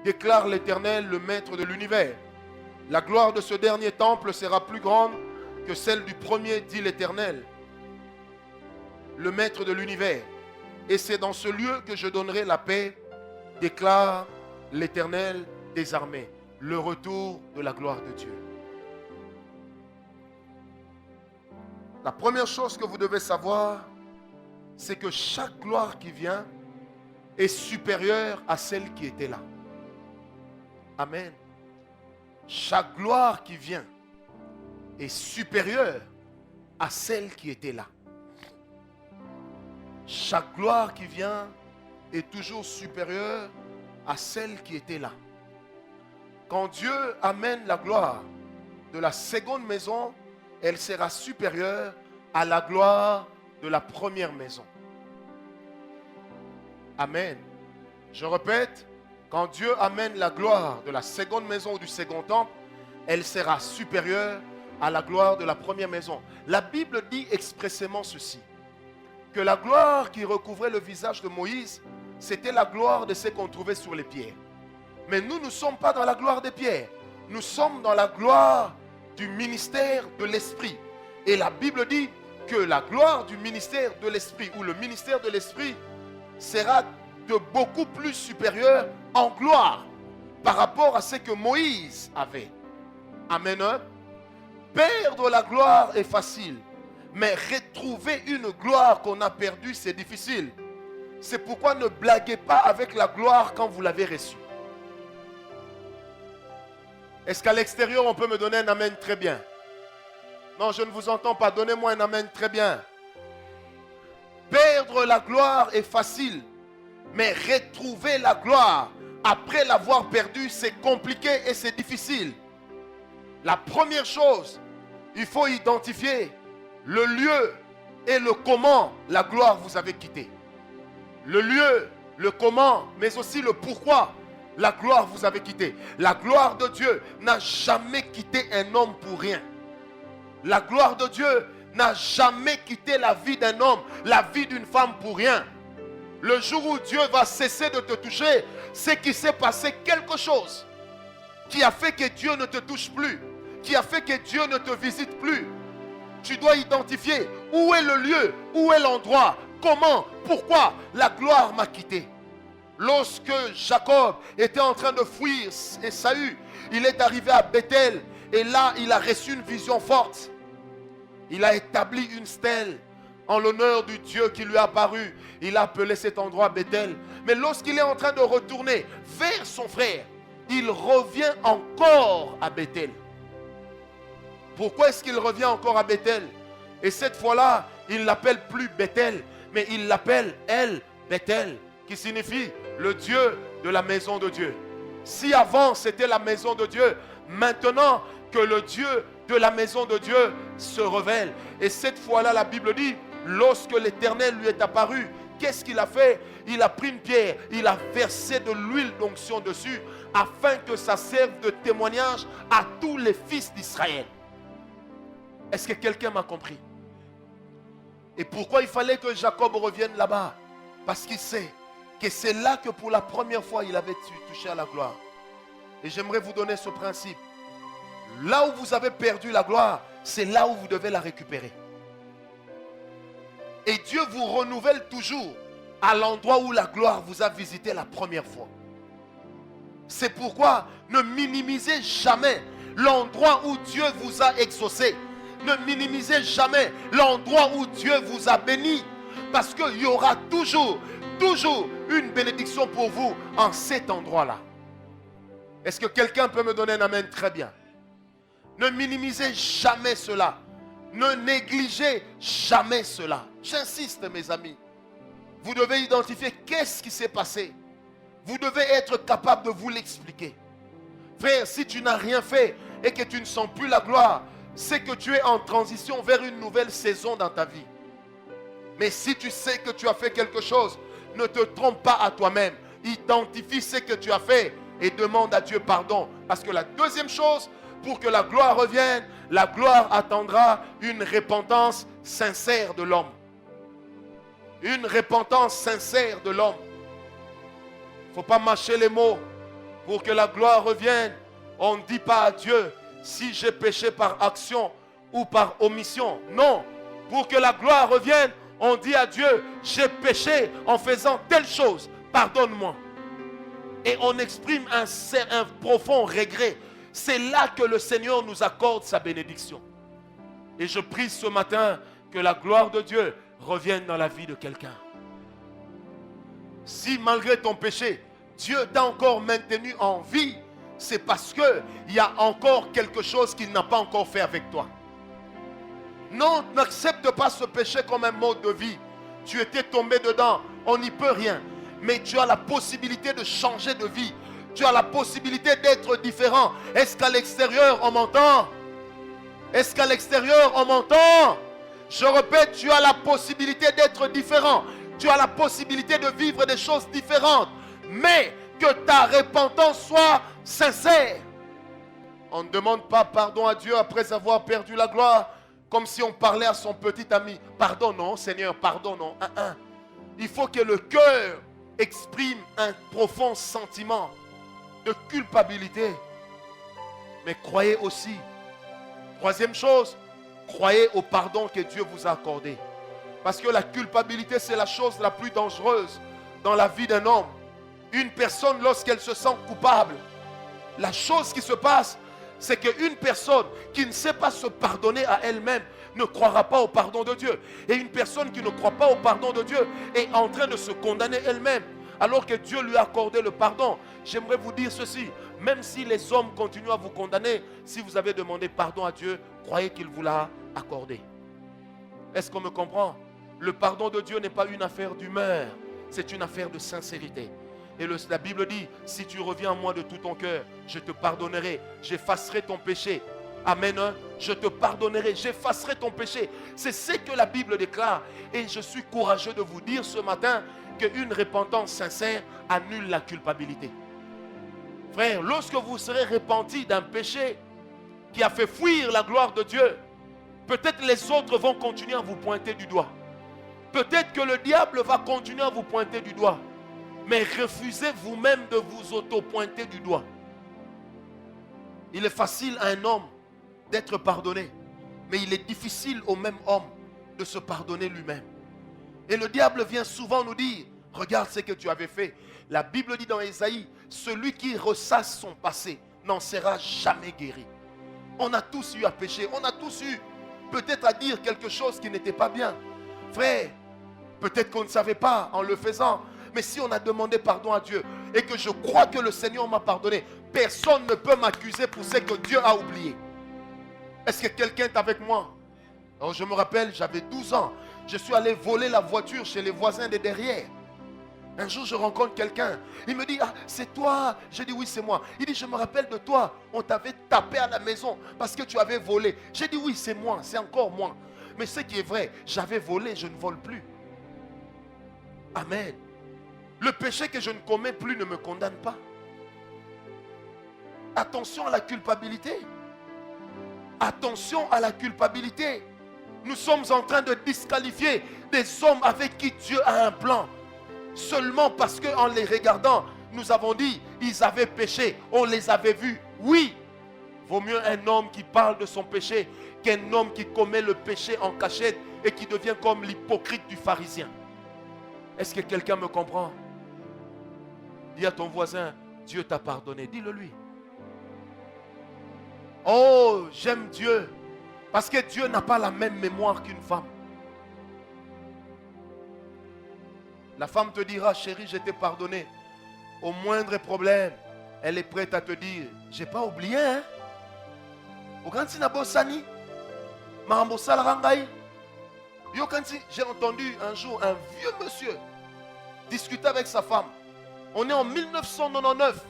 déclare l'Éternel, le Maître de l'univers. La gloire de ce dernier temple sera plus grande que celle du premier, dit l'Éternel, le Maître de l'univers. Et c'est dans ce lieu que je donnerai la paix, déclare l'Éternel des armées. Le retour de la gloire de Dieu. La première chose que vous devez savoir, c'est que chaque gloire qui vient est supérieure à celle qui était là. Amen. Chaque gloire qui vient est supérieure à celle qui était là. Chaque gloire qui vient est toujours supérieure à celle qui était là. Quand Dieu amène la gloire de la seconde maison, elle sera supérieure à la gloire de la première maison. Amen. Je répète, quand Dieu amène la gloire de la seconde maison ou du second temple, elle sera supérieure à la gloire de la première maison. La Bible dit expressément ceci, que la gloire qui recouvrait le visage de Moïse, c'était la gloire de ce qu'on trouvait sur les pierres. Mais nous ne sommes pas dans la gloire des pierres. Nous sommes dans la gloire du ministère de l'Esprit. Et la Bible dit que la gloire du ministère de l'Esprit ou le ministère de l'Esprit sera de beaucoup plus supérieur en gloire par rapport à ce que Moïse avait. Amen. Perdre la gloire est facile, mais retrouver une gloire qu'on a perdue, c'est difficile. C'est pourquoi ne blaguez pas avec la gloire quand vous l'avez reçue. Est-ce qu'à l'extérieur, on peut me donner un amen très bien? Non, je ne vous entends pas. Donnez-moi un amen très bien. Perdre la gloire est facile, mais retrouver la gloire après l'avoir perdue, c'est compliqué et c'est difficile. La première chose, il faut identifier le lieu et le comment la gloire vous avait quitté. Le lieu, le comment, mais aussi le pourquoi la gloire vous avait quitté. La gloire de Dieu n'a jamais quitté un homme pour rien. La gloire de Dieu n'a jamais quitté la vie d'un homme, la vie d'une femme pour rien. Le jour où Dieu va cesser de te toucher, c'est qu'il s'est passé quelque chose qui a fait que Dieu ne te touche plus, qui a fait que Dieu ne te visite plus. Tu dois identifier où est le lieu, où est l'endroit, comment, pourquoi la gloire m'a quitté. Lorsque Jacob était en train de fuir Ésaü, il est arrivé à Bethel et là il a reçu une vision forte. Il a établi une stèle en l'honneur du Dieu qui lui a apparu. Il a appelé cet endroit Bethel. Mais lorsqu'il est en train de retourner vers son frère, il revient encore à Bethel. Pourquoi est-ce qu'il revient encore à Bethel? Et cette fois-là, il ne l'appelle plus Bethel, mais il l'appelle El Bethel, qui signifie le Dieu de la maison de Dieu. Si avant c'était la maison de Dieu, maintenant que le Dieu de la maison de Dieu se révèle. Et cette fois-là, la Bible dit, lorsque l'Éternel lui est apparu, qu'est-ce qu'il a fait? il a pris une pierre, il a versé de l'huile d'onction dessus, afin que ça serve de témoignage à tous les fils d'Israël. Est-ce que quelqu'un m'a compris? Et pourquoi il fallait que Jacob revienne là-bas? Parce qu'il sait que c'est là que pour la première fois il avait touché à la gloire. Et j'aimerais vous donner ce principe. Là où vous avez perdu la gloire, c'est là où vous devez la récupérer. Et Dieu vous renouvelle toujours à l'endroit où la gloire vous a visité la première fois. C'est pourquoi ne minimisez jamais l'endroit où Dieu vous a exaucé. Ne minimisez jamais l'endroit où Dieu vous a béni. Parce qu'il y aura toujours une bénédiction pour vous en cet endroit-là. Est-ce que quelqu'un peut me donner un amen? Très bien. Ne minimisez jamais cela. Ne négligez jamais cela. J'insiste, mes amis. Vous devez identifier qu'est-ce qui s'est passé. Vous devez être capable de vous l'expliquer. Frère, si tu n'as rien fait et que tu ne sens plus la gloire, c'est que tu es en transition vers une nouvelle saison dans ta vie. Mais si tu sais que tu as fait quelque chose, ne te trompe pas à toi-même. Identifie ce que tu as fait et demande à Dieu pardon. Parce que la deuxième chose, pour que la gloire revienne, la gloire attendra une repentance sincère de l'homme. Une repentance sincère de l'homme. Il ne faut pas mâcher les mots. Pour que la gloire revienne, on ne dit pas à Dieu si j'ai péché par action ou par omission. Non. Pour que la gloire revienne, on dit à Dieu, j'ai péché en faisant telle chose. Pardonne-moi. Et on exprime un profond regret. C'est là que le Seigneur nous accorde sa bénédiction. Et je prie ce matin que la gloire de Dieu revienne dans la vie de quelqu'un. Si malgré ton péché, Dieu t'a encore maintenu en vie, c'est parce qu'il y a encore quelque chose qu'il n'a pas encore fait avec toi. Non, n'accepte pas ce péché comme un mode de vie. Tu étais tombé dedans, on n'y peut rien. Mais tu as la possibilité de changer de vie. Tu as la possibilité d'être différent. Est-ce qu'à l'extérieur on m'entend? Est-ce qu'à l'extérieur on m'entend? Je répète, tu as la possibilité d'être différent. Tu as la possibilité de vivre des choses différentes. Mais que ta repentance soit sincère. On ne demande pas pardon à Dieu après avoir perdu la gloire, comme si on parlait à son petit ami. Pardon non, Seigneur, pardon non. Il faut que le cœur exprime un profond sentiment de culpabilité. Mais croyez aussi, troisième chose, croyez au pardon que Dieu vous a accordé. Parce que la culpabilité, c'est la chose la plus dangereuse dans la vie d'un homme. Une personne, lorsqu'elle se sent coupable, la chose qui se passe, c'est qu'une personne qui ne sait pas se pardonner à elle-même ne croira pas au pardon de Dieu. Et une personne qui ne croit pas au pardon de Dieu est en train de se condamner elle-même. Alors que Dieu lui a accordé le pardon. J'aimerais vous dire ceci. Même si les hommes continuent à vous condamner, si vous avez demandé pardon à Dieu, croyez qu'il vous l'a accordé. Est-ce qu'on me comprend? Le pardon de Dieu n'est pas une affaire d'humeur. C'est une affaire de sincérité. Et la Bible dit, si tu reviens à moi de tout ton cœur, je te pardonnerai, j'effacerai ton péché. Amen. Je te pardonnerai, j'effacerai ton péché. C'est ce que la Bible déclare. Et je suis courageux de vous dire ce matin qu'une repentance sincère annule la culpabilité. Frère, lorsque vous serez repenti d'un péché qui a fait fuir la gloire de Dieu, peut-être les autres vont continuer à vous pointer du doigt. Peut-être que le diable va continuer à vous pointer du doigt. Mais refusez vous-même de vous auto-pointer du doigt. Il est facile à un homme d'être pardonné, mais il est difficile au même homme de se pardonner lui-même. Et le diable vient souvent nous dire, regarde ce que tu avais fait. La Bible dit dans Ésaïe, celui qui ressasse son passé n'en sera jamais guéri. On a tous eu à pécher, on a tous eu peut-être à dire quelque chose qui n'était pas bien. Frère, peut-être qu'on ne savait pas en le faisant. Mais si on a demandé pardon à Dieu et que je crois que le Seigneur m'a pardonné, personne ne peut m'accuser pour ce que Dieu a oublié. Est-ce que quelqu'un est avec moi? Alors je me rappelle, j'avais 12 ans. Je suis allé voler la voiture chez les voisins de derrière. Un jour, je rencontre quelqu'un. Il me dit, ah, c'est toi? J'ai dit, oui, c'est moi. Il dit, je me rappelle de toi. On t'avait tapé à la maison parce que tu avais volé. J'ai dit, oui, c'est moi, c'est encore moi. Mais ce qui est vrai, j'avais volé, je ne vole plus. Amen. Le péché que je ne commets plus ne me condamne pas. Attention à la culpabilité. Attention à la culpabilité. Nous sommes en train de disqualifier des hommes avec qui Dieu a un plan. Seulement parce qu'en les regardant, nous avons dit, ils avaient péché, on les avait vus. Oui, vaut mieux un homme qui parle de son péché qu'un homme qui commet le péché en cachette et qui devient comme l'hypocrite du pharisien. Est-ce que quelqu'un me comprend? Dis à ton voisin, Dieu t'a pardonné. Dis-le lui. Oh, j'aime Dieu. Parce que Dieu n'a pas la même mémoire qu'une femme. La femme te dira, chérie, je t'ai pardonné. Au moindre problème, elle est prête à te dire, j'ai pas oublié, hein. J'ai entendu un jour un vieux monsieur discuter avec sa femme. On est en 1999.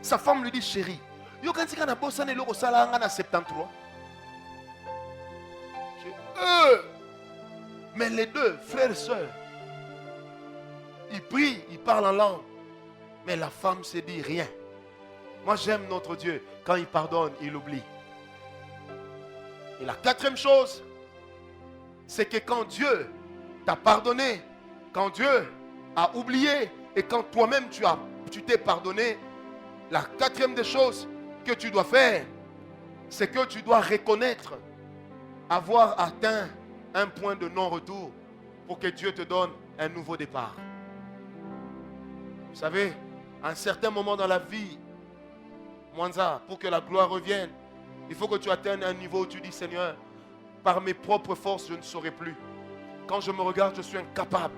Sa femme lui dit, chérie, yo quand tu as bossé le salaire en 73. Mais les deux frères et sœurs, ils prient, ils parlent en langue. Mais la femme se dit rien. Moi j'aime notre Dieu. Quand il pardonne, il oublie. Et la quatrième chose, c'est que quand Dieu t'a pardonné, quand Dieu a oublié, et quand toi-même tu t'es pardonné, la quatrième des choses que tu dois faire, c'est que tu dois reconnaître avoir atteint un point de non-retour pour que Dieu te donne un nouveau départ. Vous savez, à un certain moment dans la vie, Mwanza, pour que la gloire revienne, il faut que tu atteignes un niveau où tu dis, Seigneur, par mes propres forces, je ne saurais plus. Quand je me regarde, je suis incapable.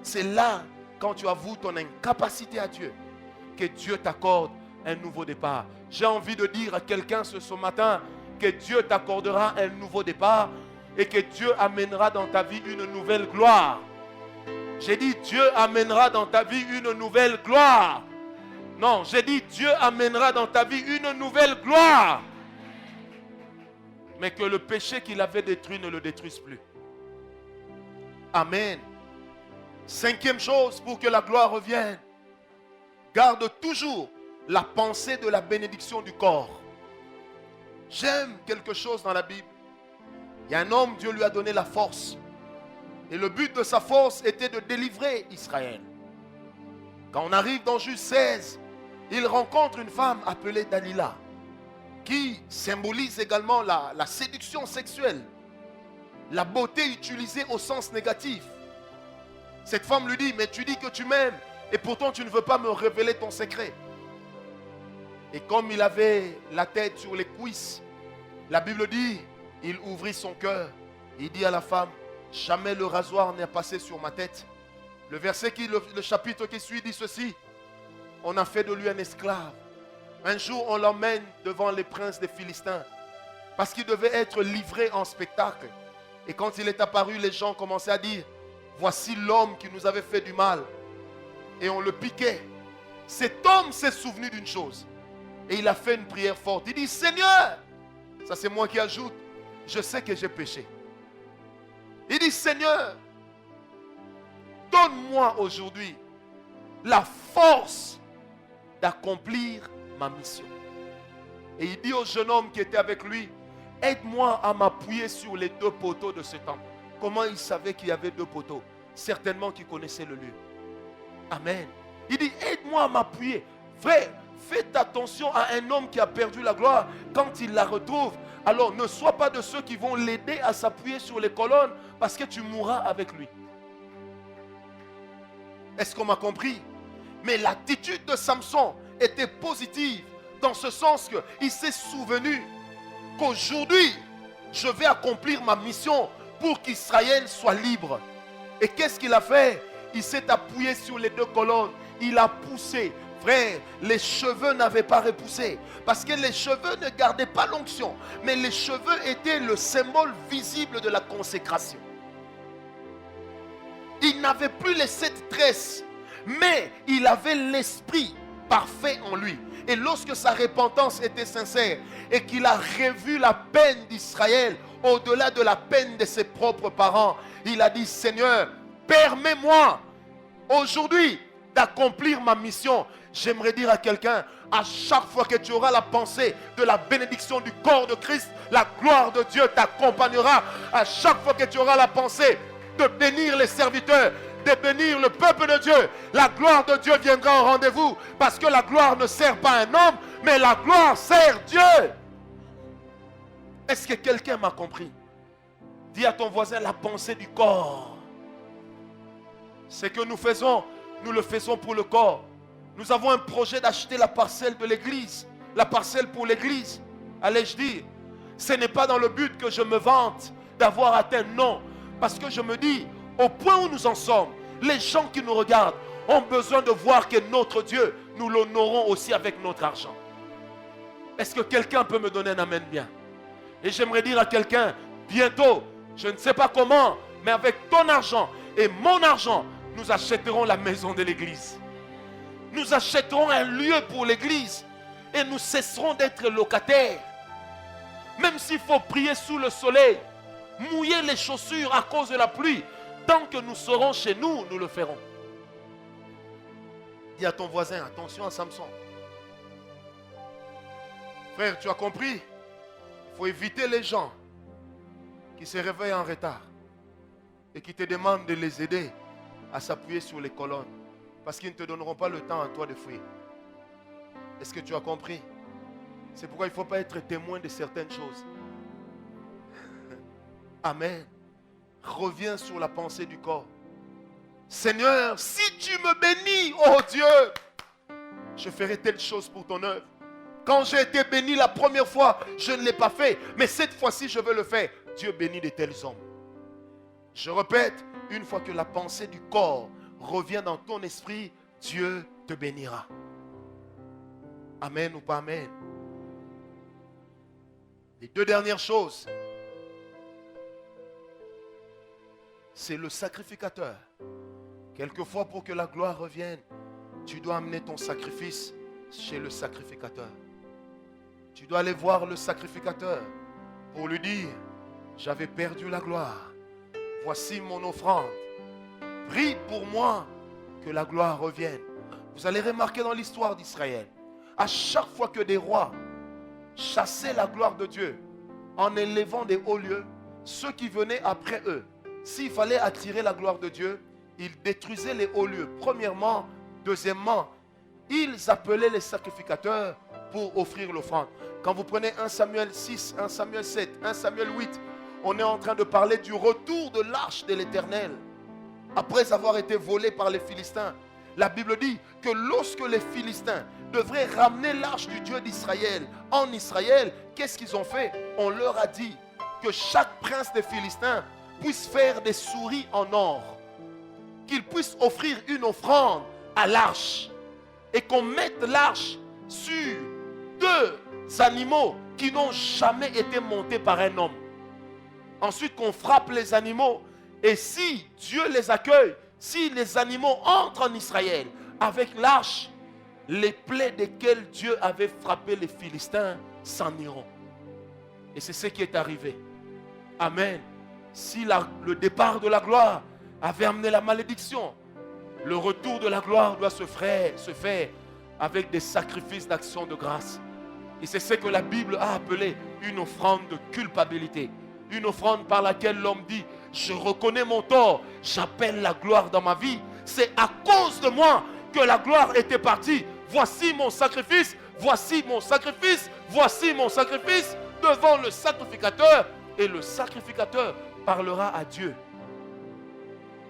C'est là, quand tu avoues ton incapacité à Dieu, que Dieu t'accorde un nouveau départ. J'ai envie de dire à quelqu'un ce matin que Dieu t'accordera un nouveau départ et que Dieu amènera dans ta vie une nouvelle gloire. J'ai dit Dieu amènera dans ta vie une nouvelle gloire. Non, j'ai dit Dieu amènera dans ta vie une nouvelle gloire. Mais que le péché qu'il avait détruit ne le détruise plus. Amen. Cinquième chose pour que la gloire revienne. Garde toujours la pensée de la bénédiction du corps. J'aime quelque chose dans la Bible. Il y a un homme, Dieu lui a donné la force. Et le but de sa force était de délivrer Israël. Quand on arrive dans Juge 16, il rencontre une femme appelée Dalila, qui symbolise également la séduction sexuelle, la beauté utilisée au sens négatif. Cette femme lui dit, mais tu dis que tu m'aimes, et pourtant tu ne veux pas me révéler ton secret. Et comme il avait la tête sur les cuisses, la Bible dit, il ouvrit son cœur. Il dit à la femme, jamais le rasoir n'est passé sur ma tête. Le chapitre qui suit dit ceci, on a fait de lui un esclave. Un jour, on l'emmène devant les princes des Philistins, parce qu'il devait être livré en spectacle. Et quand il est apparu, les gens commençaient à dire, voici l'homme qui nous avait fait du mal. Et on le piquait. Cet homme s'est souvenu d'une chose. Et il a fait une prière forte. Il dit, Seigneur, ça c'est moi qui ajoute, je sais que j'ai péché. Il dit, Seigneur, donne-moi aujourd'hui la force d'accomplir ma mission. Et il dit au jeune homme qui était avec lui, aide-moi à m'appuyer sur les deux poteaux de ce temple. Comment il savait qu'il y avait deux poteaux? Certainement qu'il connaissait le lieu. Amen. Il dit, aide-moi à m'appuyer. Frère, faites attention à un homme qui a perdu la gloire. Quand il la retrouve, alors ne sois pas de ceux qui vont l'aider à s'appuyer sur les colonnes, parce que tu mourras avec lui. Est-ce qu'on m'a compris? Mais l'attitude de Samson était positive, dans ce sens qu'il s'est souvenu qu'aujourd'hui, je vais accomplir ma mission pour qu'Israël soit libre. Et qu'est-ce qu'il a fait? Il s'est appuyé sur les deux colonnes. Il a poussé. Frère, les cheveux n'avaient pas repoussé. Parce que les cheveux ne gardaient pas l'onction. Mais les cheveux étaient le symbole visible de la consécration. Il n'avait plus les 7 tresses. Mais il avait l'esprit parfait en lui. Et lorsque sa repentance était sincère et qu'il a revu la peine d'Israël au-delà de la peine de ses propres parents, il a dit, Seigneur, permets-moi aujourd'hui d'accomplir ma mission. J'aimerais dire à quelqu'un, à chaque fois que tu auras la pensée de la bénédiction du corps de Christ, la gloire de Dieu t'accompagnera. À chaque fois que tu auras la pensée de bénir les serviteurs, de bénir le peuple de Dieu, la gloire de Dieu viendra au rendez-vous. Parce que la gloire ne sert pas un homme, mais la gloire sert Dieu. Est-ce que quelqu'un m'a compris? Dis à ton voisin la pensée du corps. Ce que nous faisons, nous le faisons pour le corps. Nous avons un projet d'acheter la parcelle de l'église. La parcelle pour l'église. Allais-je dire, ce n'est pas dans le but que je me vante d'avoir atteint, non. Parce que je me dis, au point où nous en sommes, les gens qui nous regardent ont besoin de voir que notre Dieu, nous l'honorons aussi avec notre argent. Est-ce que quelqu'un peut me donner un amen bien? Et j'aimerais dire à quelqu'un, bientôt, je ne sais pas comment, mais avec ton argent et mon argent, nous achèterons la maison de l'église. Nous achèterons un lieu pour l'église et nous cesserons d'être locataires. Même s'il faut prier sous le soleil, mouiller les chaussures à cause de la pluie, tant que nous serons chez nous, nous le ferons. Dis à ton voisin, attention à Samson. Frère, tu as compris? Il faut éviter les gens qui se réveillent en retard et qui te demandent de les aider à s'appuyer sur les colonnes. Parce qu'ils ne te donneront pas le temps à toi de fuir. Est-ce que tu as compris? C'est pourquoi il ne faut pas être témoin de certaines choses. Amen. Reviens sur la pensée du corps. Seigneur, si tu me bénis, oh Dieu, je ferai telle chose pour ton œuvre. Quand j'ai été béni la première fois, je ne l'ai pas fait. Mais cette fois-ci, je veux le faire. Dieu bénit de tels hommes. Je répète, une fois que la pensée du corps revient dans ton esprit, Dieu te bénira. Amen ou pas amen? Les deux dernières choses, c'est le sacrificateur. Quelquefois, pour que la gloire revienne, tu dois amener ton sacrifice chez le sacrificateur. Tu dois aller voir le sacrificateur pour lui dire, j'avais perdu la gloire. Voici mon offrande. Prie pour moi que la gloire revienne. Vous allez remarquer dans l'histoire d'Israël, à chaque fois que des rois chassaient la gloire de Dieu en élevant des hauts lieux, ceux qui venaient après eux, s'il fallait attirer la gloire de Dieu, ils détruisaient les hauts lieux. Premièrement, deuxièmement, ils appelaient les sacrificateurs pour offrir l'offrande. Quand vous prenez 1 Samuel 6, 1 Samuel 7, 1 Samuel 8, on est en train de parler du retour de l'arche de l'Éternel. Après avoir été volé par les Philistins, la Bible dit que lorsque les Philistins devraient ramener l'arche du Dieu d'Israël en Israël, qu'est-ce qu'ils ont fait? On leur a dit que chaque prince des Philistins puisse faire des souris en or, qu'il puisse offrir une offrande à l'arche et qu'on mette l'arche sur deux animaux qui n'ont jamais été montés par un homme. Ensuite qu'on frappe les animaux et si Dieu les accueille, si les animaux entrent en Israël avec l'arche, les plaies desquelles Dieu avait frappé les Philistins s'en iront. Et c'est ce qui est arrivé. Amen. Si le départ de la gloire avait amené la malédiction, le retour de la gloire doit se faire avec des sacrifices d'action de grâce. Et c'est ce que la Bible a appelé une offrande de culpabilité. Une offrande par laquelle l'homme dit, je reconnais mon tort, j'appelle la gloire dans ma vie. C'est à cause de moi que la gloire était partie. Voici mon sacrifice, voici mon sacrifice, voici mon sacrifice devant le sacrificateur. Et le sacrificateur parlera à Dieu.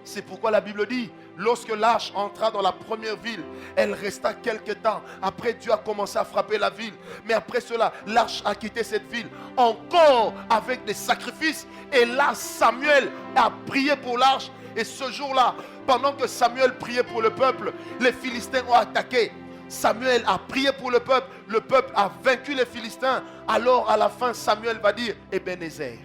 C'est pourquoi la Bible dit, lorsque l'arche entra dans la première ville, elle resta quelque temps. Après, Dieu a commencé à frapper la ville. Mais après cela, l'arche a quitté cette ville, encore avec des sacrifices. Et là, Samuel a prié pour l'arche. Et ce jour-là, pendant que Samuel priait pour le peuple, les Philistins ont attaqué. Samuel a prié pour le peuple a vaincu les Philistins. Alors à la fin, Samuel va dire, Ebenezer,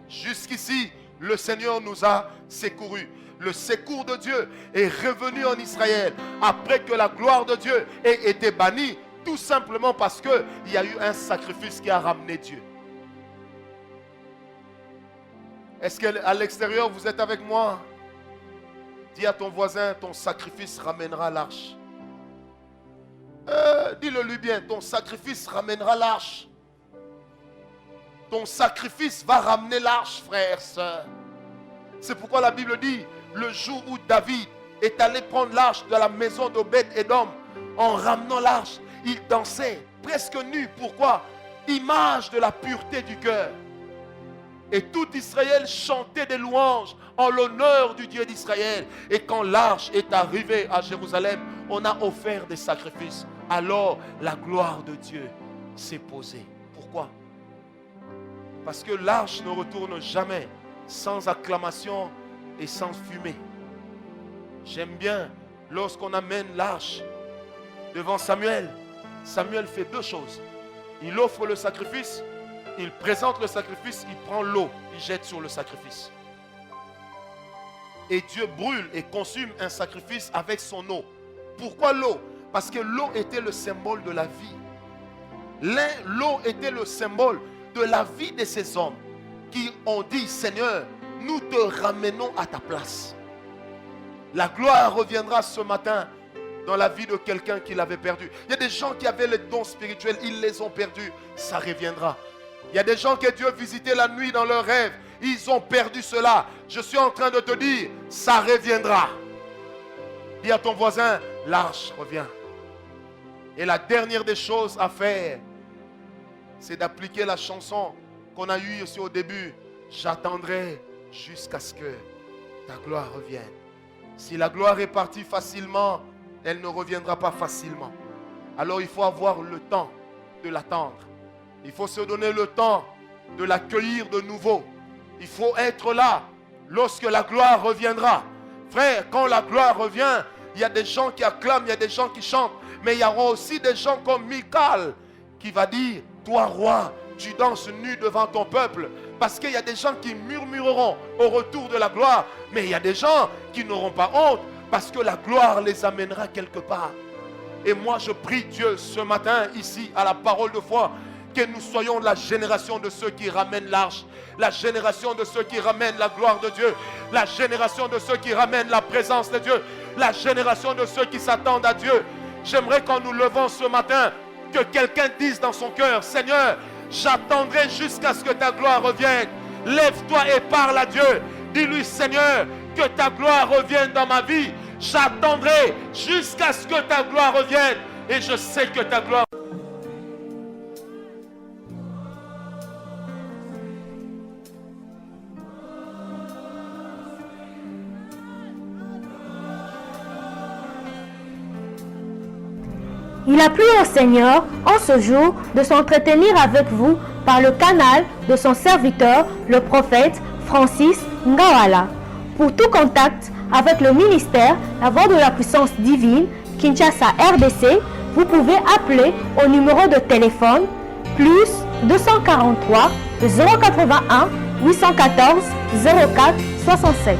jusqu'ici, le Seigneur nous a secourus. Le secours de Dieu est revenu en Israël après que la gloire de Dieu ait été bannie, tout simplement parce qu'il y a eu un sacrifice qui a ramené Dieu. Est-ce qu'à l'extérieur vous êtes avec moi? Dis à ton voisin, ton sacrifice ramènera l'arche. Dis-le lui bien, ton sacrifice ramènera l'arche. Ton sacrifice va ramener l'arche, frère, sœur. C'est pourquoi la Bible dit, le jour où David est allé prendre l'arche de la maison d'Obed-Édom, en ramenant l'arche, il dansait presque nu. Pourquoi? Image de la pureté du cœur. Et tout Israël chantait des louanges en l'honneur du Dieu d'Israël. Et quand l'arche est arrivée à Jérusalem, on a offert des sacrifices. Alors la gloire de Dieu s'est posée. Pourquoi? Parce que l'arche ne retourne jamais sans acclamation et sans fumée. J'aime bien lorsqu'on amène l'arche devant Samuel. Samuel fait deux choses. Il offre le sacrifice, il présente le sacrifice, il prend l'eau, il jette sur le sacrifice. Et Dieu brûle et consume un sacrifice avec son eau. Pourquoi l'eau? Parce que l'eau était le symbole de la vie. L'eau était le symbole de la vie de ces hommes qui ont dit, Seigneur, nous te ramenons à ta place. La gloire reviendra ce matin dans la vie de quelqu'un qui l'avait perdu. Il y a des gens qui avaient les dons spirituels, ils les ont perdus, ça reviendra. Il y a des gens que Dieu visitait la nuit dans leurs rêves, ils ont perdu cela. Je suis en train de te dire, ça reviendra. Dis à ton voisin, l'arche revient. Et la dernière des choses à faire, c'est d'appliquer la chanson qu'on a eue aussi au début. J'attendrai jusqu'à ce que ta gloire revienne. Si la gloire est partie facilement, elle ne reviendra pas facilement. Alors il faut avoir le temps de l'attendre. Il faut se donner le temps de l'accueillir de nouveau. Il faut être là lorsque la gloire reviendra. Frère, quand la gloire revient, il y a des gens qui acclament, il y a des gens qui chantent. Mais il y aura aussi des gens comme Michal qui va dire, toi roi, tu danses nu devant ton peuple. Parce qu'il y a des gens qui murmureront au retour de la gloire. Mais il y a des gens qui n'auront pas honte. Parce que la gloire les amènera quelque part. Et moi je prie Dieu ce matin ici à la parole de foi, que nous soyons la génération de ceux qui ramènent l'arche, la génération de ceux qui ramènent la gloire de Dieu, la génération de ceux qui ramènent la présence de Dieu, la génération de ceux qui s'attendent à Dieu. J'aimerais qu'en nous levant ce matin, que quelqu'un dise dans son cœur, Seigneur, j'attendrai jusqu'à ce que ta gloire revienne. Lève-toi et parle à Dieu. Dis-lui, Seigneur, que ta gloire revienne dans ma vie. J'attendrai jusqu'à ce que ta gloire revienne. Et je sais que ta gloire... Il a plu au Seigneur en ce jour de s'entretenir avec vous par le canal de son serviteur, le prophète Francis Ngawala. Pour tout contact avec le ministère La Voix de la Puissance Divine, Kinshasa RDC, vous pouvez appeler au numéro de téléphone plus 243 081 814 04 67.